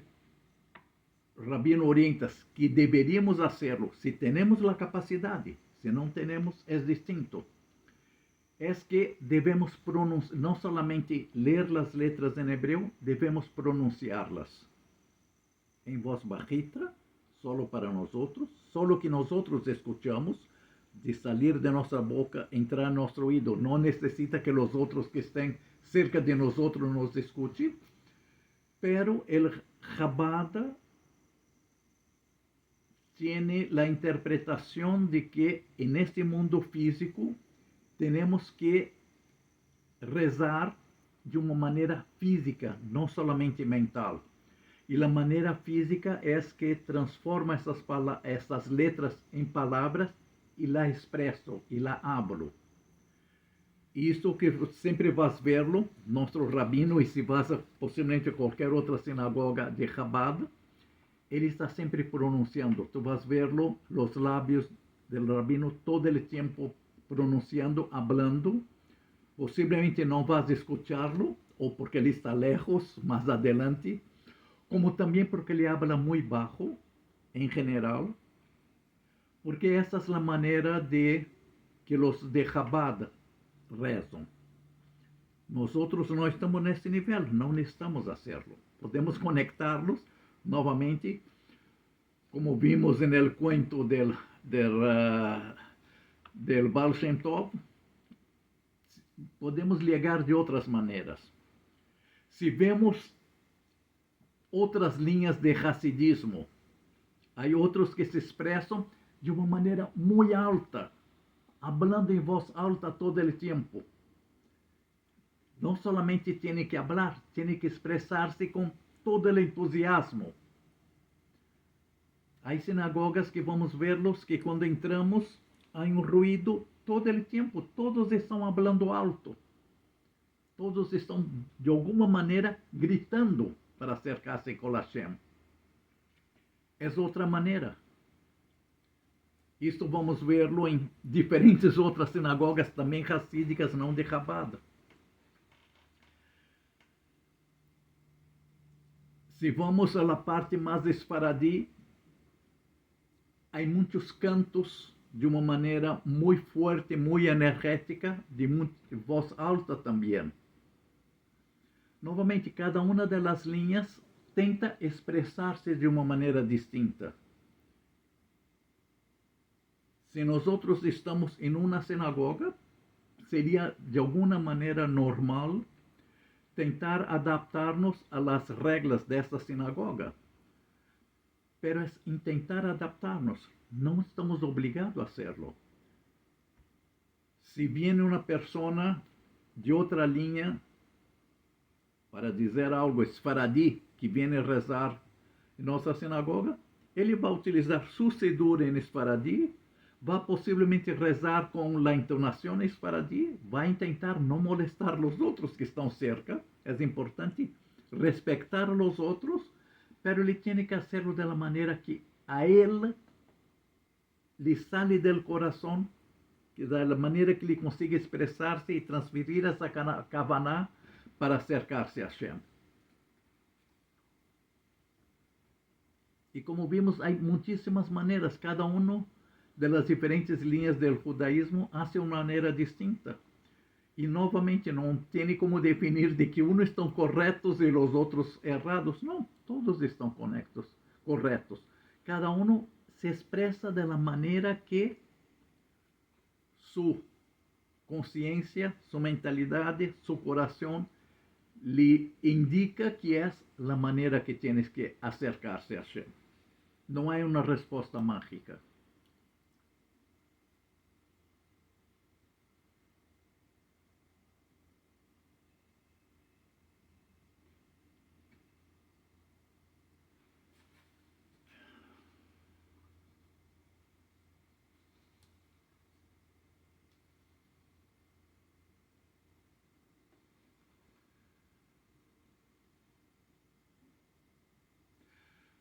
Rabino orienta que deveríamos fazê-lo, se temos a capacidade, se não temos, é distinto. É que devemos não solamente ler as letras em hebreu, devemos pronunciá-las em voz bajita, solo para nós outros, solo que nós outros escutamos, de sair de nossa boca, entrar no nosso ouvido. Não necessita que os outros que estão cerca de nós outros nos escutem, pero el Chabad tiene la interpretación de que en este mundo físico tenemos que rezar de uma maneira física, não solamente mental. E a maneira física é que transforma essas letras em palavras e la expresso e la hablo. Isso que sempre vas verlo, nosso rabino, e se vas possivelmente a qualquer outra sinagoga de Chabad, ele está sempre pronunciando. Tu vas verlo, os lábios do rabino todo o tempo pronunciando, hablando. Possivelmente não vas escuchá-lo, ou porque ele está lejos, mais adelante, como também porque ele habla muito baixo, em geral, porque essa é a maneira de que os de Chabad rezam. Nós outros não estamos nesse nível, não necessitamos fazê-lo. Podemos conectar-los novamente, como vimos no cuento del Baal Shem Tov, podemos ligar de outras maneiras. Se vemos outras linhas de Hassidismo, há outros que se expressam de uma maneira muito alta, falando em voz alta todo o tempo. Não solamente tem que falar, tem que expressar-se com todo o entusiasmo. Há sinagogas que vamos verlos que quando entramos há ruído todo o tempo, todos estão falando alto. Todos estão, de alguma maneira, gritando para acercar-se com Hashem. É outra maneira. Isto vamos verlo em diferentes outras sinagogas também racídicas, não de Chabad. Se vamos à parte mais esfaradi, há muitos cantos de uma maneira muito forte, muito energética, de voz alta também. Novamente, cada uma das linhas tenta expressar-se de uma maneira distinta. Se nós outros estamos em uma sinagoga, seria de alguma maneira normal tentar adaptar-nos às regras desta sinagoga. Pero em tentar adaptar-nos, não estamos obrigados a fazê-lo. Se viene uma pessoa de outra linha, para dizer algo esfaradi, que vem rezar em nossa sinagoga, ele vai utilizar su sidur em esfaradi, vai possivelmente rezar com a entonação esfaradi, vai tentar não molestar os outros que estão cerca. É importante respeitar os outros, mas ele tem que fazê-lo da maneira que a ele lhe sale do coração, que da maneira que ele consiga expressar-se e transferir essa kavaná para acercar-se a Hashem. E como vimos, há muitíssimas maneiras, cada uma das diferentes linhas do judaísmo hace uma maneira distinta. E novamente não tem como definir de que uns estão corretos e os outros errados. Não, todos estão corretos. Cada um se expressa da maneira que sua consciência, sua mentalidade, seu coração lhe indica que é a maneira que tienes que acercar-se a Hashem. Não há uma resposta mágica.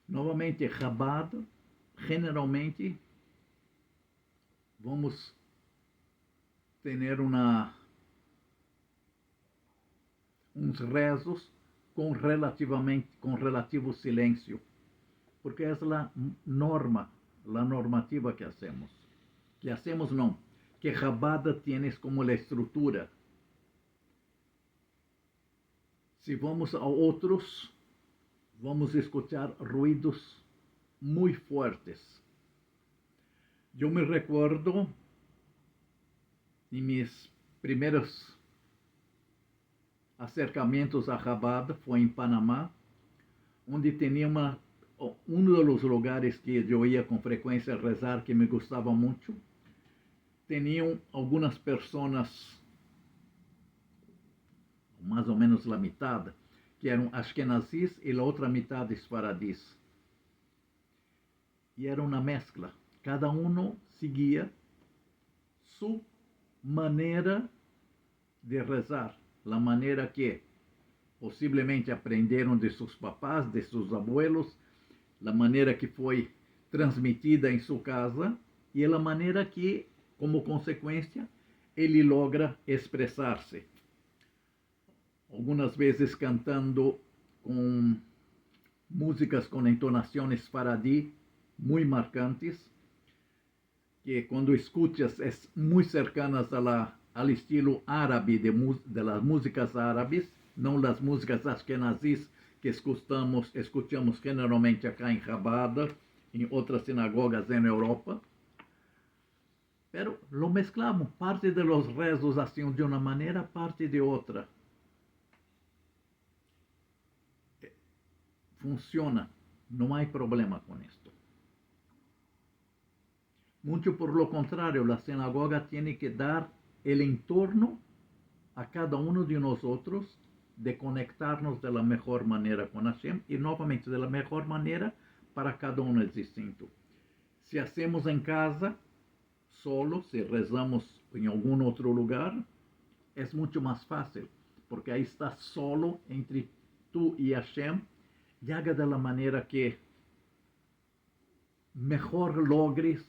Novamente, Chabad, generalmente, vamos ter uns rezos com relativo silêncio, porque é a normativa que hacemos. Que Chabad tienes como a estrutura. Se vamos a outros, vamos escuchar ruídos muito fortes. Eu me recuerdo em meus primeiros acercamentos a Chabad, foi em Panamá, onde tinha um dos lugares que eu ia com frequência rezar, que me gostava muito. Tinham algumas pessoas, mais ou menos a metade, que eram Ashkenazis e a outra metade Esfaradis. E era uma mescla. Cada um seguia sua maneira de rezar, a maneira que possivelmente aprenderam de seus papás, de seus abuelos, a maneira que foi transmitida em sua casa e a maneira que, como consequência, ele logra expressar-se. Algumas vezes cantando com músicas com entonações faradi muito marcantes, que quando escutas é muito cercanas ao estilo árabe de las músicas árabes, não das músicas ashkenazis que escutamos generalmente acá em Chabad, em outras sinagogas na Europa. Pero lo mezclamos, parte de los rezos assim de uma maneira, parte de outra. Funciona, não há problema com isto. Muito por lo contrario, a sinagoga tem que dar o entorno a cada de nós de conectarnos de la mejor maneira com Hashem e novamente de la mejor maneira para cada é distinto. Se hacemos em casa, solo, se rezamos em algum outro lugar, é muito mais fácil, porque aí está solo entre tu e Hashem, e haga da maneira que melhor logres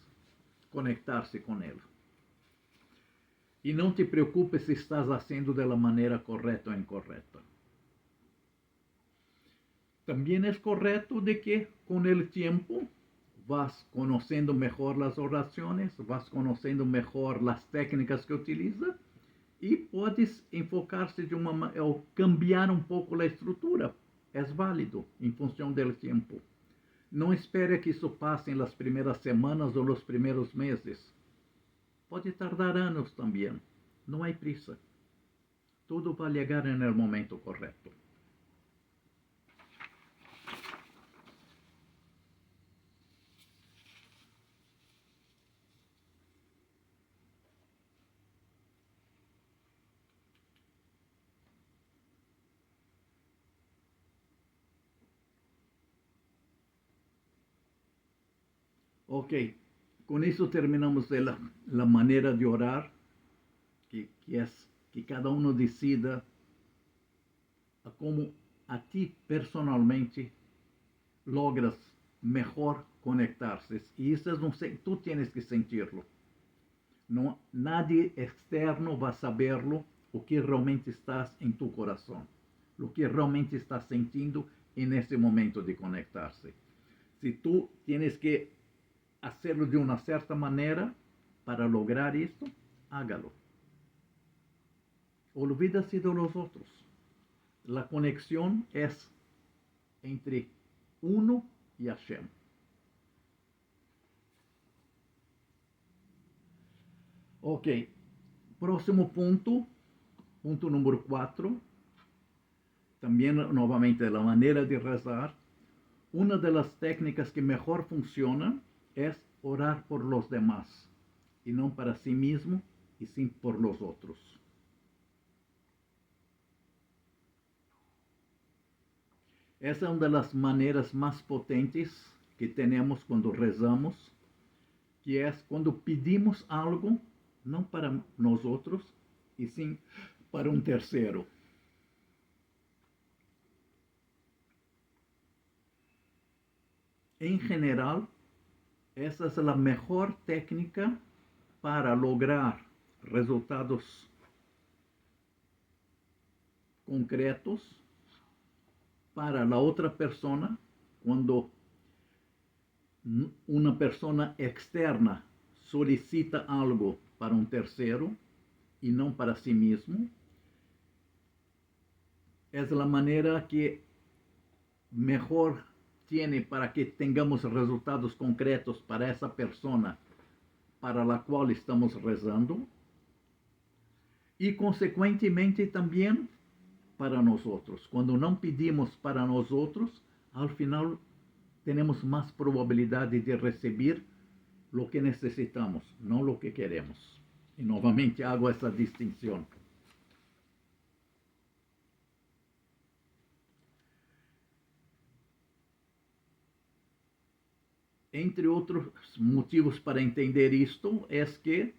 conectar-se com ele. E não te preocupes se estás fazendo da maneira correta ou incorreta. Também é correto de que, com o tempo, vas conhecendo melhor as orações, vas conhecendo melhor as técnicas que utiliza e podes enfocar-se ou cambiar um pouco a estrutura. É válido em função do tempo. Não espere que isso passe nas primeiras semanas ou nos primeiros meses. Pode tardar anos também. Não há pressa. Tudo vai chegar no momento correto. Ok, com isso terminamos a maneira de orar, que cada decida a como a ti personalmente logras melhor conectar-se. E isso tu tienes que sentirlo. Não, nadie externo vai saberlo, o que realmente estás em tu coração, o que realmente estás sentindo nesse momento de conectar-se. Se tu tienes que hacerlo de uma certa maneira para lograr isto, hágalo. Olvídase de los otros. La conexión es entre uno y Hashem. Ok, próximo ponto número 4, também novamente a maneira de rezar. Uma das técnicas que melhor funciona é orar por los demás, e não para si mesmo, e sim por los outros. Essa é uma das maneiras mais potentes que temos quando rezamos, que é quando pedimos algo, não para nós outros, e sim para um terceiro. En general, esa es la mejor técnica para lograr resultados concretos para la otra persona cuando una persona externa solicita algo para un tercero y no para sí mismo. Es la manera que mejor tiene para que tengamos resultados concretos para esa persona para la cual estamos rezando y consecuentemente también para nosotros. Cuando no pedimos para nosotros, al final tenemos más probabilidad de recibir lo que necesitamos, no lo que queremos. Y nuevamente hago esa distinción. Entre outros motivos para entender isto, é que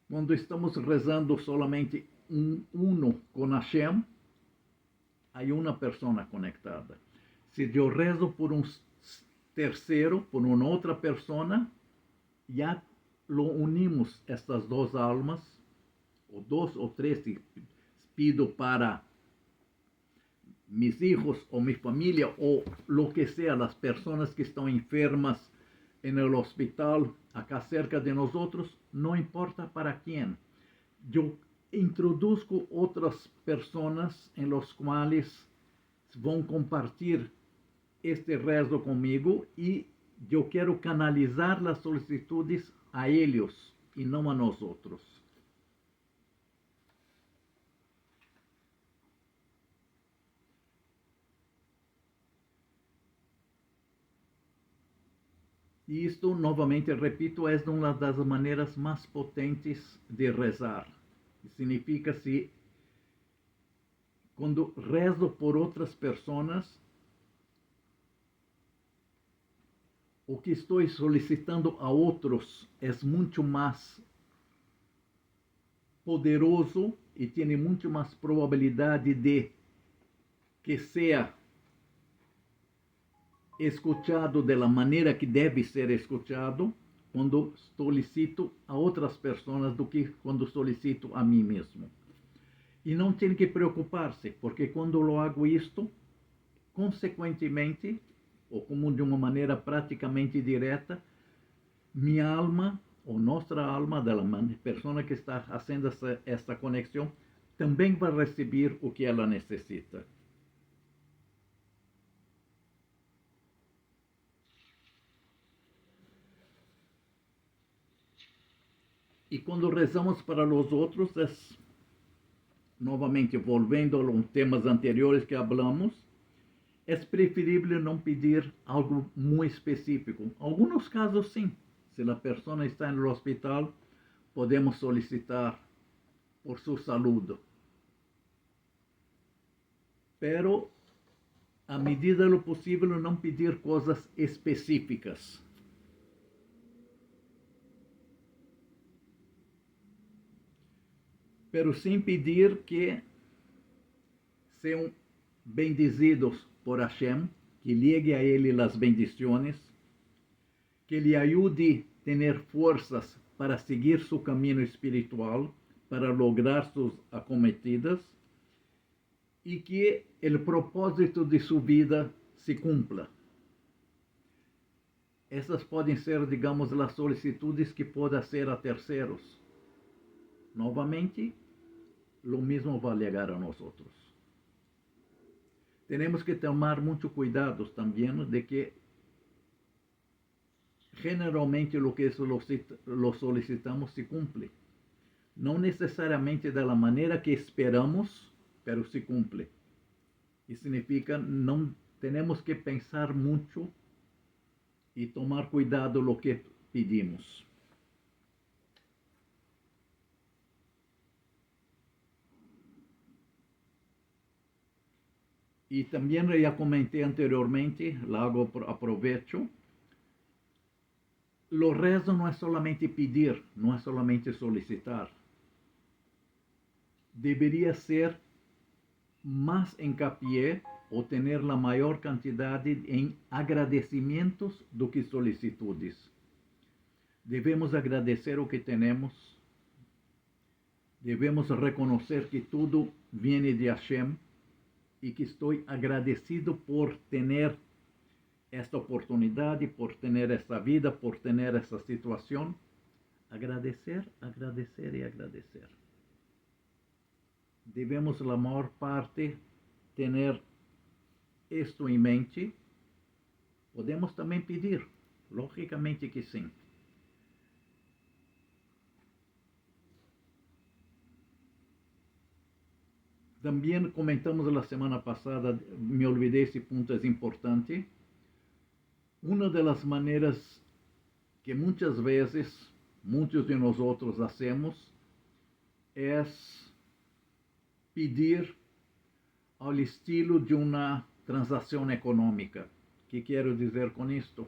quando estamos rezando solamente uno com Hashem, há uma pessoa conectada. Se eu rezo por um terceiro, por uma outra pessoa, já lo unimos estas duas almas, ou dois ou três, se pido para mis hijos o mi familia o lo que sea, las personas que están enfermas en el hospital acá cerca de nosotros, no importa para quién. Yo introduzco otras personas en los cuales van a compartir este rezo conmigo y yo quiero canalizar las solicitudes a ellos y no a nosotros. E isto, novamente repito, é uma das maneiras mais potentes de rezar. Significa se quando rezo por outras pessoas, o que estou solicitando a outros é muito mais poderoso e tem muito mais probabilidade de que seja escuchado de la maneira que deve ser escuchado quando solicito a outras pessoas do que quando solicito a mim mesmo. E não tem que preocupar-se, porque quando eu hago isto, consequentemente, ou como de uma maneira praticamente direta, minha alma, ou nossa alma, da pessoa que está fazendo essa conexão, também vai receber o que ela necessita. E quando rezamos para os outros, novamente volvendo a temas anteriores que hablamos, é preferível não pedir algo muito específico. Em alguns casos, sim. Se a pessoa está no hospital, podemos solicitar por sua saúde. Pero, à medida do possível, não pedir coisas específicas. Pero sem pedir que sejam bendizidos por Hashem, que llegue a ele as bendições, que lhe ajude a ter forças para seguir seu caminho espiritual, para lograr suas acometidas, e que o propósito de sua vida se cumpra. Essas podem ser, digamos, as solicitudes que podem ser a terceiros. Novamente, lo mesmo vai chegar a nós outros. Temos que tomar muito cuidado também de que generalmente o que lo solicitamos se cumpre. Não necessariamente da maneira que esperamos, pero se cumpre. E significa não temos que pensar muito e tomar cuidado lo que pedimos. E também já comentei anteriormente, logo aproveito, o rezo não é solamente pedir, não é solamente solicitar. Deveria ser mais hincapié ou ter a maior quantidade em agradecimentos do que solicitudes. Devemos agradecer o que temos. Devemos reconhecer que tudo vem de Hashem e que estou agradecido por ter esta oportunidade, por ter esta vida, por ter esta situação. Agradecer, agradecer e agradecer. Devemos, a maior parte, ter isto em mente. Podemos também pedir, logicamente que sim. Também comentamos na semana passada, me olvidei, esse ponto é importante. Uma das maneiras que muitas vezes, muitos de nós outros hacemos, é pedir ao estilo de uma transação econômica. O que quero dizer com isto?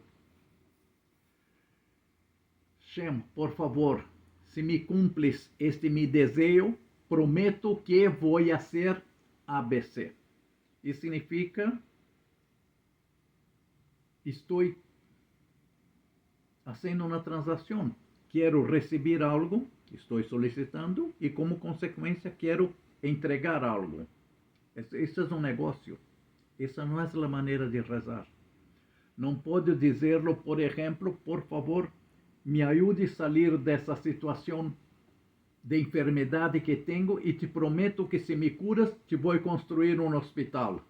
Shem, por favor, se me cumples este meu desejo, prometo que vou fazer ABC. Isso significa, estou fazendo uma transação. Quero receber algo, estou solicitando, e como consequência quero entregar algo. Isso é um negócio. Essa não é a maneira de rezar. Não pode dizê-lo, por exemplo, por favor, me ajude a sair dessa situação de enfermidade que tenho e te prometo que se me curas, te vou construir um hospital.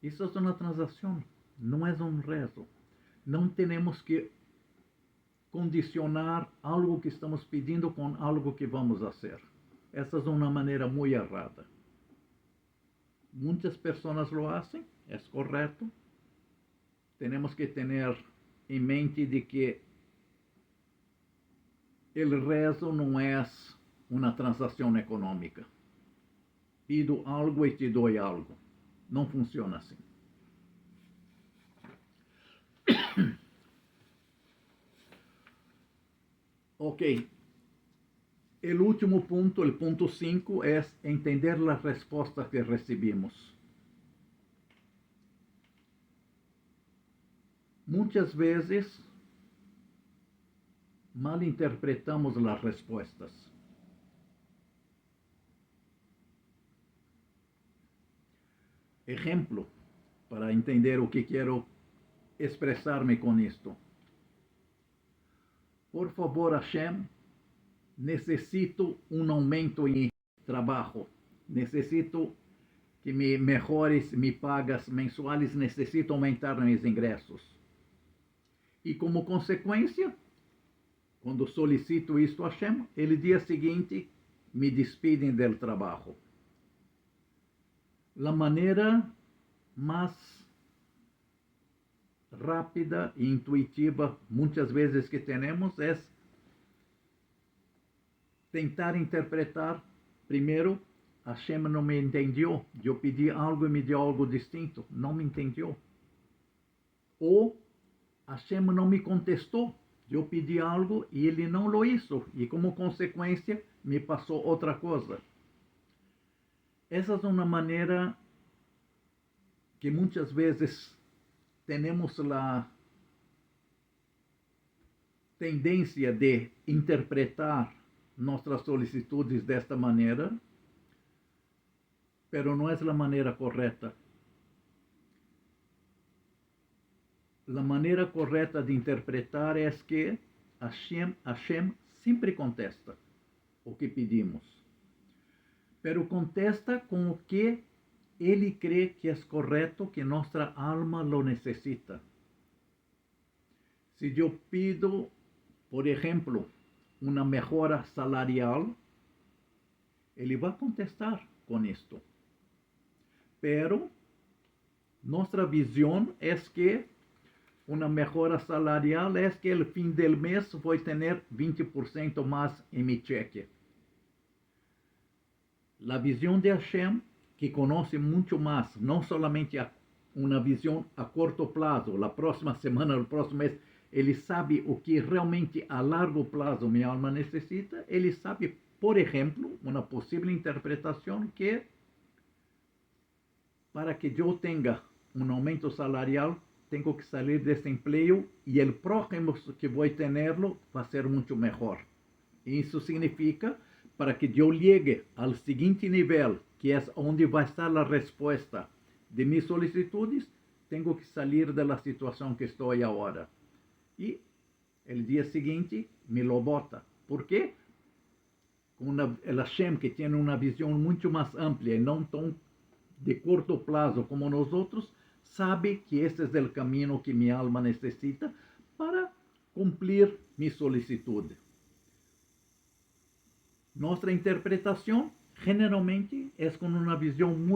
Isso é uma transação, não é um rezo. Não temos que condicionar algo que estamos pedindo com algo que vamos fazer. Essa é uma maneira muito errada. Muitas pessoas lo fazem, é correto. Temos que ter em mente de que o rezo não é uma transação econômica. Pido algo e te dou algo. Não funciona assim. Ok. O último ponto, o ponto 5, é entender as respostas que recebemos. Muitas vezes, malinterpretamos as respostas. Exemplo, para entender o que quero expressar-me com isto. Por favor, Hashem, necessito um aumento em trabalho. Necessito que me melhores, me pagas mensuais, necessito aumentar meus ingressos. E como consequência, quando solicito isto a Hashem, ele dia seguinte me despedem do trabalho. A maneira mais rápida e intuitiva, muitas vezes que temos, é tentar interpretar, primeiro, Hashem não me entendeu, eu pedi algo e me deu algo distinto, não me entendeu. Ou Hashem não me contestou, eu pedi algo e ele não lo hizo, e como consequência me passou outra coisa. Essa é uma maneira que muitas vezes temos a tendência de interpretar nossas solicitudes desta maneira, pero não é a maneira correta. A maneira correta de interpretar é que Hashem sempre contesta o que pedimos, pero contesta com o que ele crê que é correto, que nossa alma lo necessita. Se eu pido, por exemplo, uma melhora salarial, ele vai contestar com isto. Pero nossa visão é que uma melhora salarial é que no fim do mês vou ter 20% mais em meu cheque. A visão de Hashem, que conhece muito mais, não somente uma visão a curto prazo, a próxima semana, o próximo mês, ele sabe o que realmente a largo prazo minha alma necessita. Ele sabe, por exemplo, uma possível interpretação que para que yo tenga un aumento salarial, tengo que salir de este empleo y el próximo que voy a tenerlo va a ser mucho mejor. Eso significa, para que yo llegue al siguiente nivel, que es donde va a estar la respuesta de mis solicitudes, tengo que salir de la situación que estoy ahora. Y el día siguiente me lo bota. ¿Por qué? El Hashem, que tiene una visión mucho más amplia y no tan de corto plazo como nosotros, sabe que este es el camino que mi alma necesita para cumplir mi solicitud. Nuestra interpretación generalmente es con una visión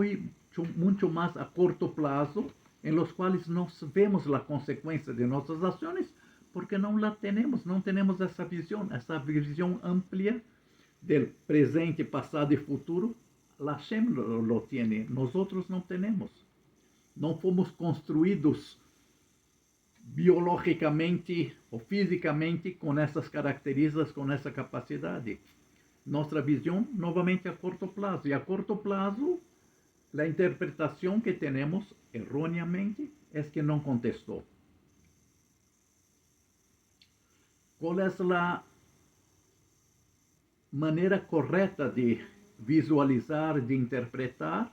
mucho más a corto plazo, en los cuales no vemos la consecuencia de nuestras acciones, porque no la tenemos, no tenemos esa visión amplia del presente, pasado y futuro. La Hashem lo tiene, nosotros no tenemos. No fomos construidos biológicamente o físicamente con esas características, con esa capacidad. Nuestra visión, nuevamente, a corto plazo. Y a corto plazo, la interpretación que tenemos erróneamente es que no contestó. ¿Cuál es la manera correcta de visualizar, de interpretar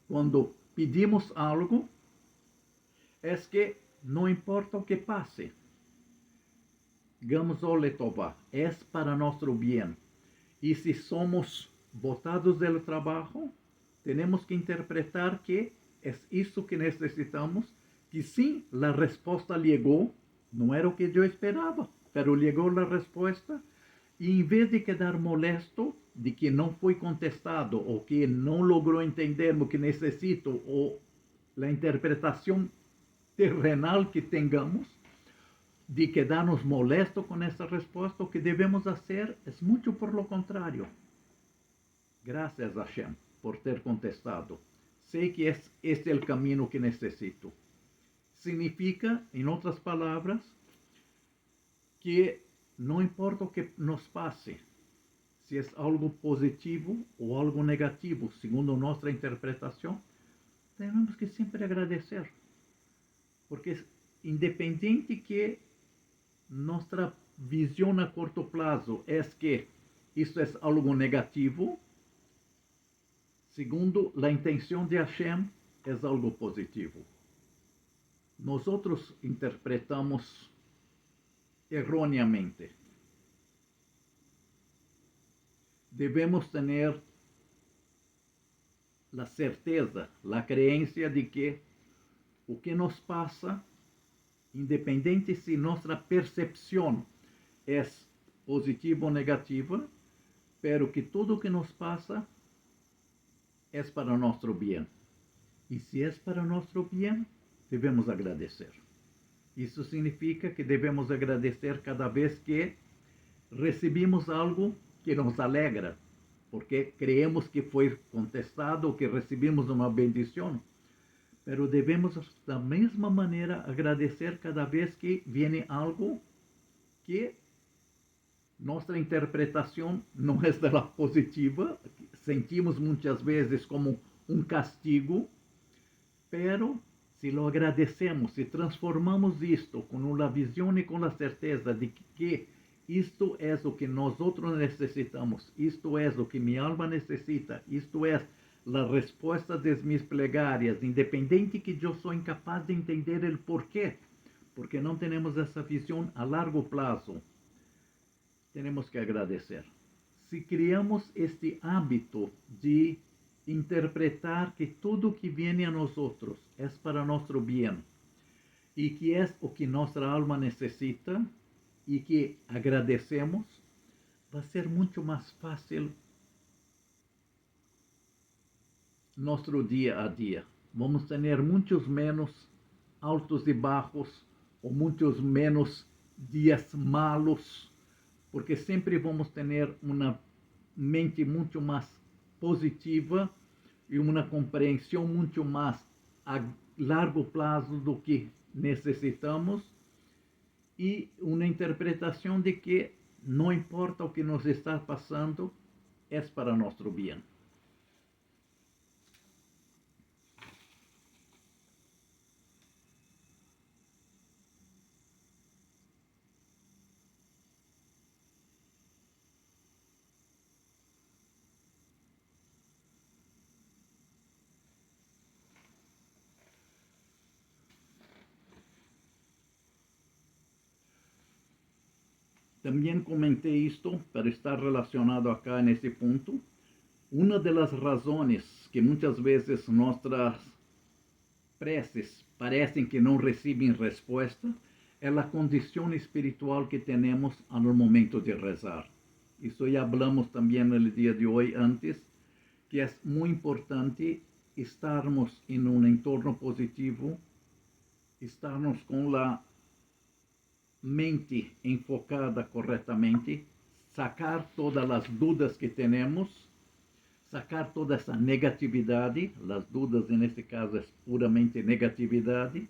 cuando pedimos algo? Es que no importa o que pase, Gamos Letová, es para nuestro bien. Y si somos botados del trabajo, tenemos que interpretar que es eso que necesitamos, que sí, la respuesta llegó, no era lo que yo esperaba, pero llegó la respuesta, y en vez de quedar molesto de que no fue contestado o que no logró entender lo que necesito o la interpretación terrenal que tengamos, de quedarnos molestos con esa respuesta, lo que debemos hacer es mucho por lo contrario. Gracias a Hashem por ter contestado. Sé que es este el camino que necesito. Significa, en otras palabras, que no importa lo que nos pase, si es algo positivo o algo negativo, segundo nuestra interpretación, tenemos que siempre agradecer. Porque es independiente que nuestra visión a corto plazo es que esto es algo negativo, segundo, la intención de Hashem es algo positivo. Nosotros interpretamos erróneamente. Debemos tener la certeza, la creencia de que o que nos pasa, independente si nuestra percepción es positiva o negativa, pero que todo que nos pasa es para nuestro bien. Y si es para nuestro bien, debemos agradecer. Isso significa que devemos agradecer cada vez que recebemos algo que nos alegra, porque creemos que foi contestado, que recebemos uma bendição. Pero devemos, da mesma maneira, agradecer cada vez que viene algo que nossa interpretação não é da positiva, sentimos muitas vezes como um castigo, pero se lo agradecemos, se transformamos isto com a visão e com a certeza de que isto é o que nós outros necessitamos, isto é o que minha alma necessita, isto é a resposta das minhas plegarias, independente que eu sou incapaz de entender o porquê, porque não temos essa visão a largo prazo. Temos que agradecer. Se criamos este hábito de interpretar que tudo que vem a nós é para nosso bem e que é o que nossa alma necessita e que agradecemos, vai ser muito mais fácil nosso dia a dia. Vamos ter muitos menos altos e baixos ou muitos menos dias malos, porque sempre vamos ter uma mente muito mais positiva e uma compreensão muito mais a largo prazo do que necessitamos e uma interpretação de que não importa o que nos está passando, é para nosso bem. También comenté esto para estar relacionado acá en ese punto. Una de las razones que muchas veces nuestras preces parecen que no reciben respuesta es la condición espiritual que tenemos en el momento de rezar. Eso ya hablamos también el día de hoy antes, que es muy importante estarmos en un entorno positivo, estarmos con la mente enfocada correctamente, sacar todas las dudas que tenemos, sacar toda essa negatividade, as dúvidas nesse caso é puramente negatividade,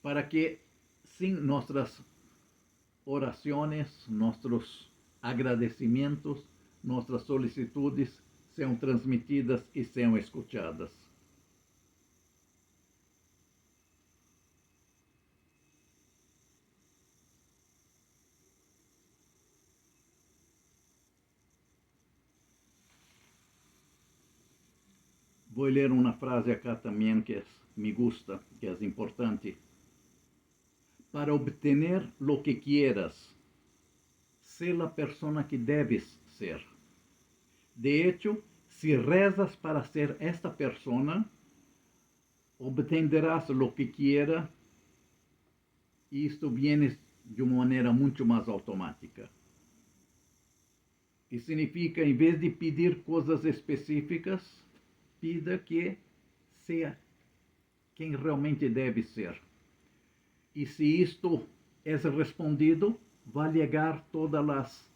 para que sim nossas orações, nossos agradecimentos, nossas solicitudes sejam transmitidas e sejam escutadas. Vou ler uma frase acá também que me gusta, que é importante. Para obtener lo que quieras, sé la persona que debes ser. De hecho, si rezas para ser esta persona, obtendrás lo que quieras y esto viene de una manera mucho más automática. Y significa, en vez de pedir cosas específicas, pida que sea quem realmente deve ser. E se isto é respondido, vai chegar todas as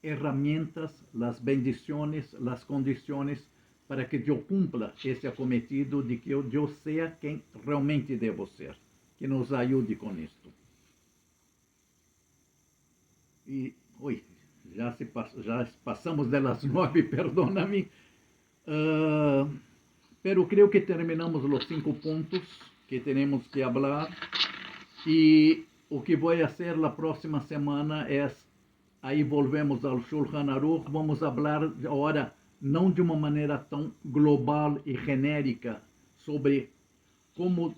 ferramentas, as bendições, as condições para que eu cumpra esse acometido de que eu seja quem realmente devo ser. Que nos ajude com isto. E, já passamos das 9, perdona-me. Pero creo que terminamos os 5 pontos que temos que falar. E o que vou fazer na próxima semana é, aí volvemos ao Shulchan Aruch, vamos falar agora não de uma maneira tão global e genérica sobre como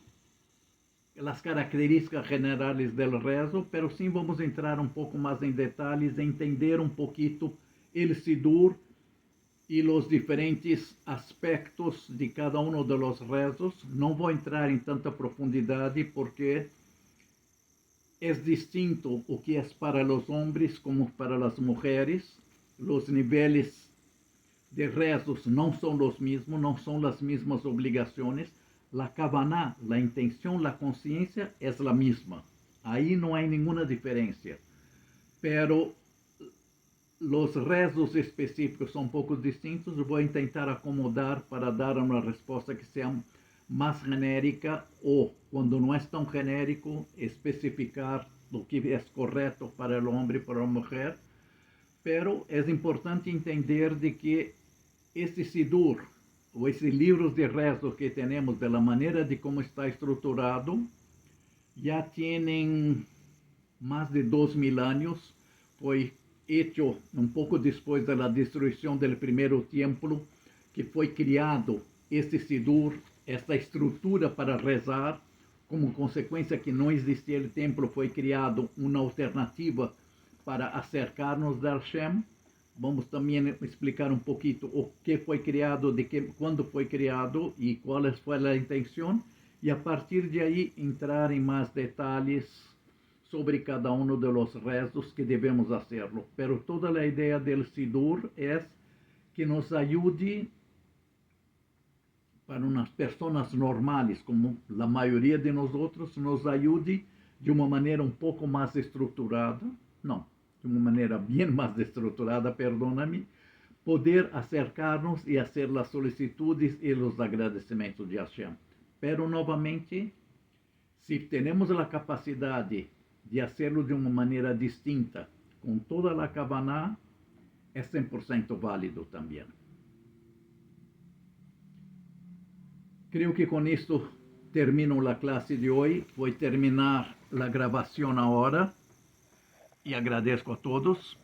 as características generais do rezo, pero sim vamos entrar um pouco mais em detalhes, entender um pouquinho o Sidur e os diferentes aspectos de cada um dos rezos. Não vou entrar em tanta profundidade porque é distinto o que é para os homens como para as mulheres. Os níveis de rezos não são os mesmos, não são as mesmas obrigações. A kavaná, a intenção, a consciência é a mesma. Aí não há nenhuma diferença. Pero os rezos específicos são um pouco distintos. Vou tentar acomodar para dar uma resposta que seja mais genérica ou, quando não é tão genérico, especificar o que é correto para o homem e para a mulher. Pero é importante entender de que esse Sidur, ou esses livros de rezo que temos, da maneira de como está estruturado, já têm mais de 2000 anos. Foi hecho um pouco depois da destruição do primeiro templo, que foi criado este Sidur, esta estrutura para rezar. Como consequência que não existia o templo, foi criado uma alternativa para acercar-nos a Hashem. Vamos também explicar um pouquinho o que foi criado, quando foi criado e qual foi a intenção. E a partir de aí entrar em mais detalhes sobre cada um dos rezos que devemos hacerlo. Pero toda a ideia do Sidur é que nos ajude para umas pessoas normais, como a maioria de nós outros, nos ajude de uma maneira um pouco mais estruturada, não, de uma maneira bem mais estruturada, perdona-me, poder acercar-nos e fazer as solicitudes e os agradecimentos de Hashem. Pero, novamente, se temos a capacidade de fazê-lo de uma maneira distinta, com toda a kavaná, é 100% válido também. Creio que com isto termino a classe de hoje. Vou terminar a gravação agora e agradeço a todos.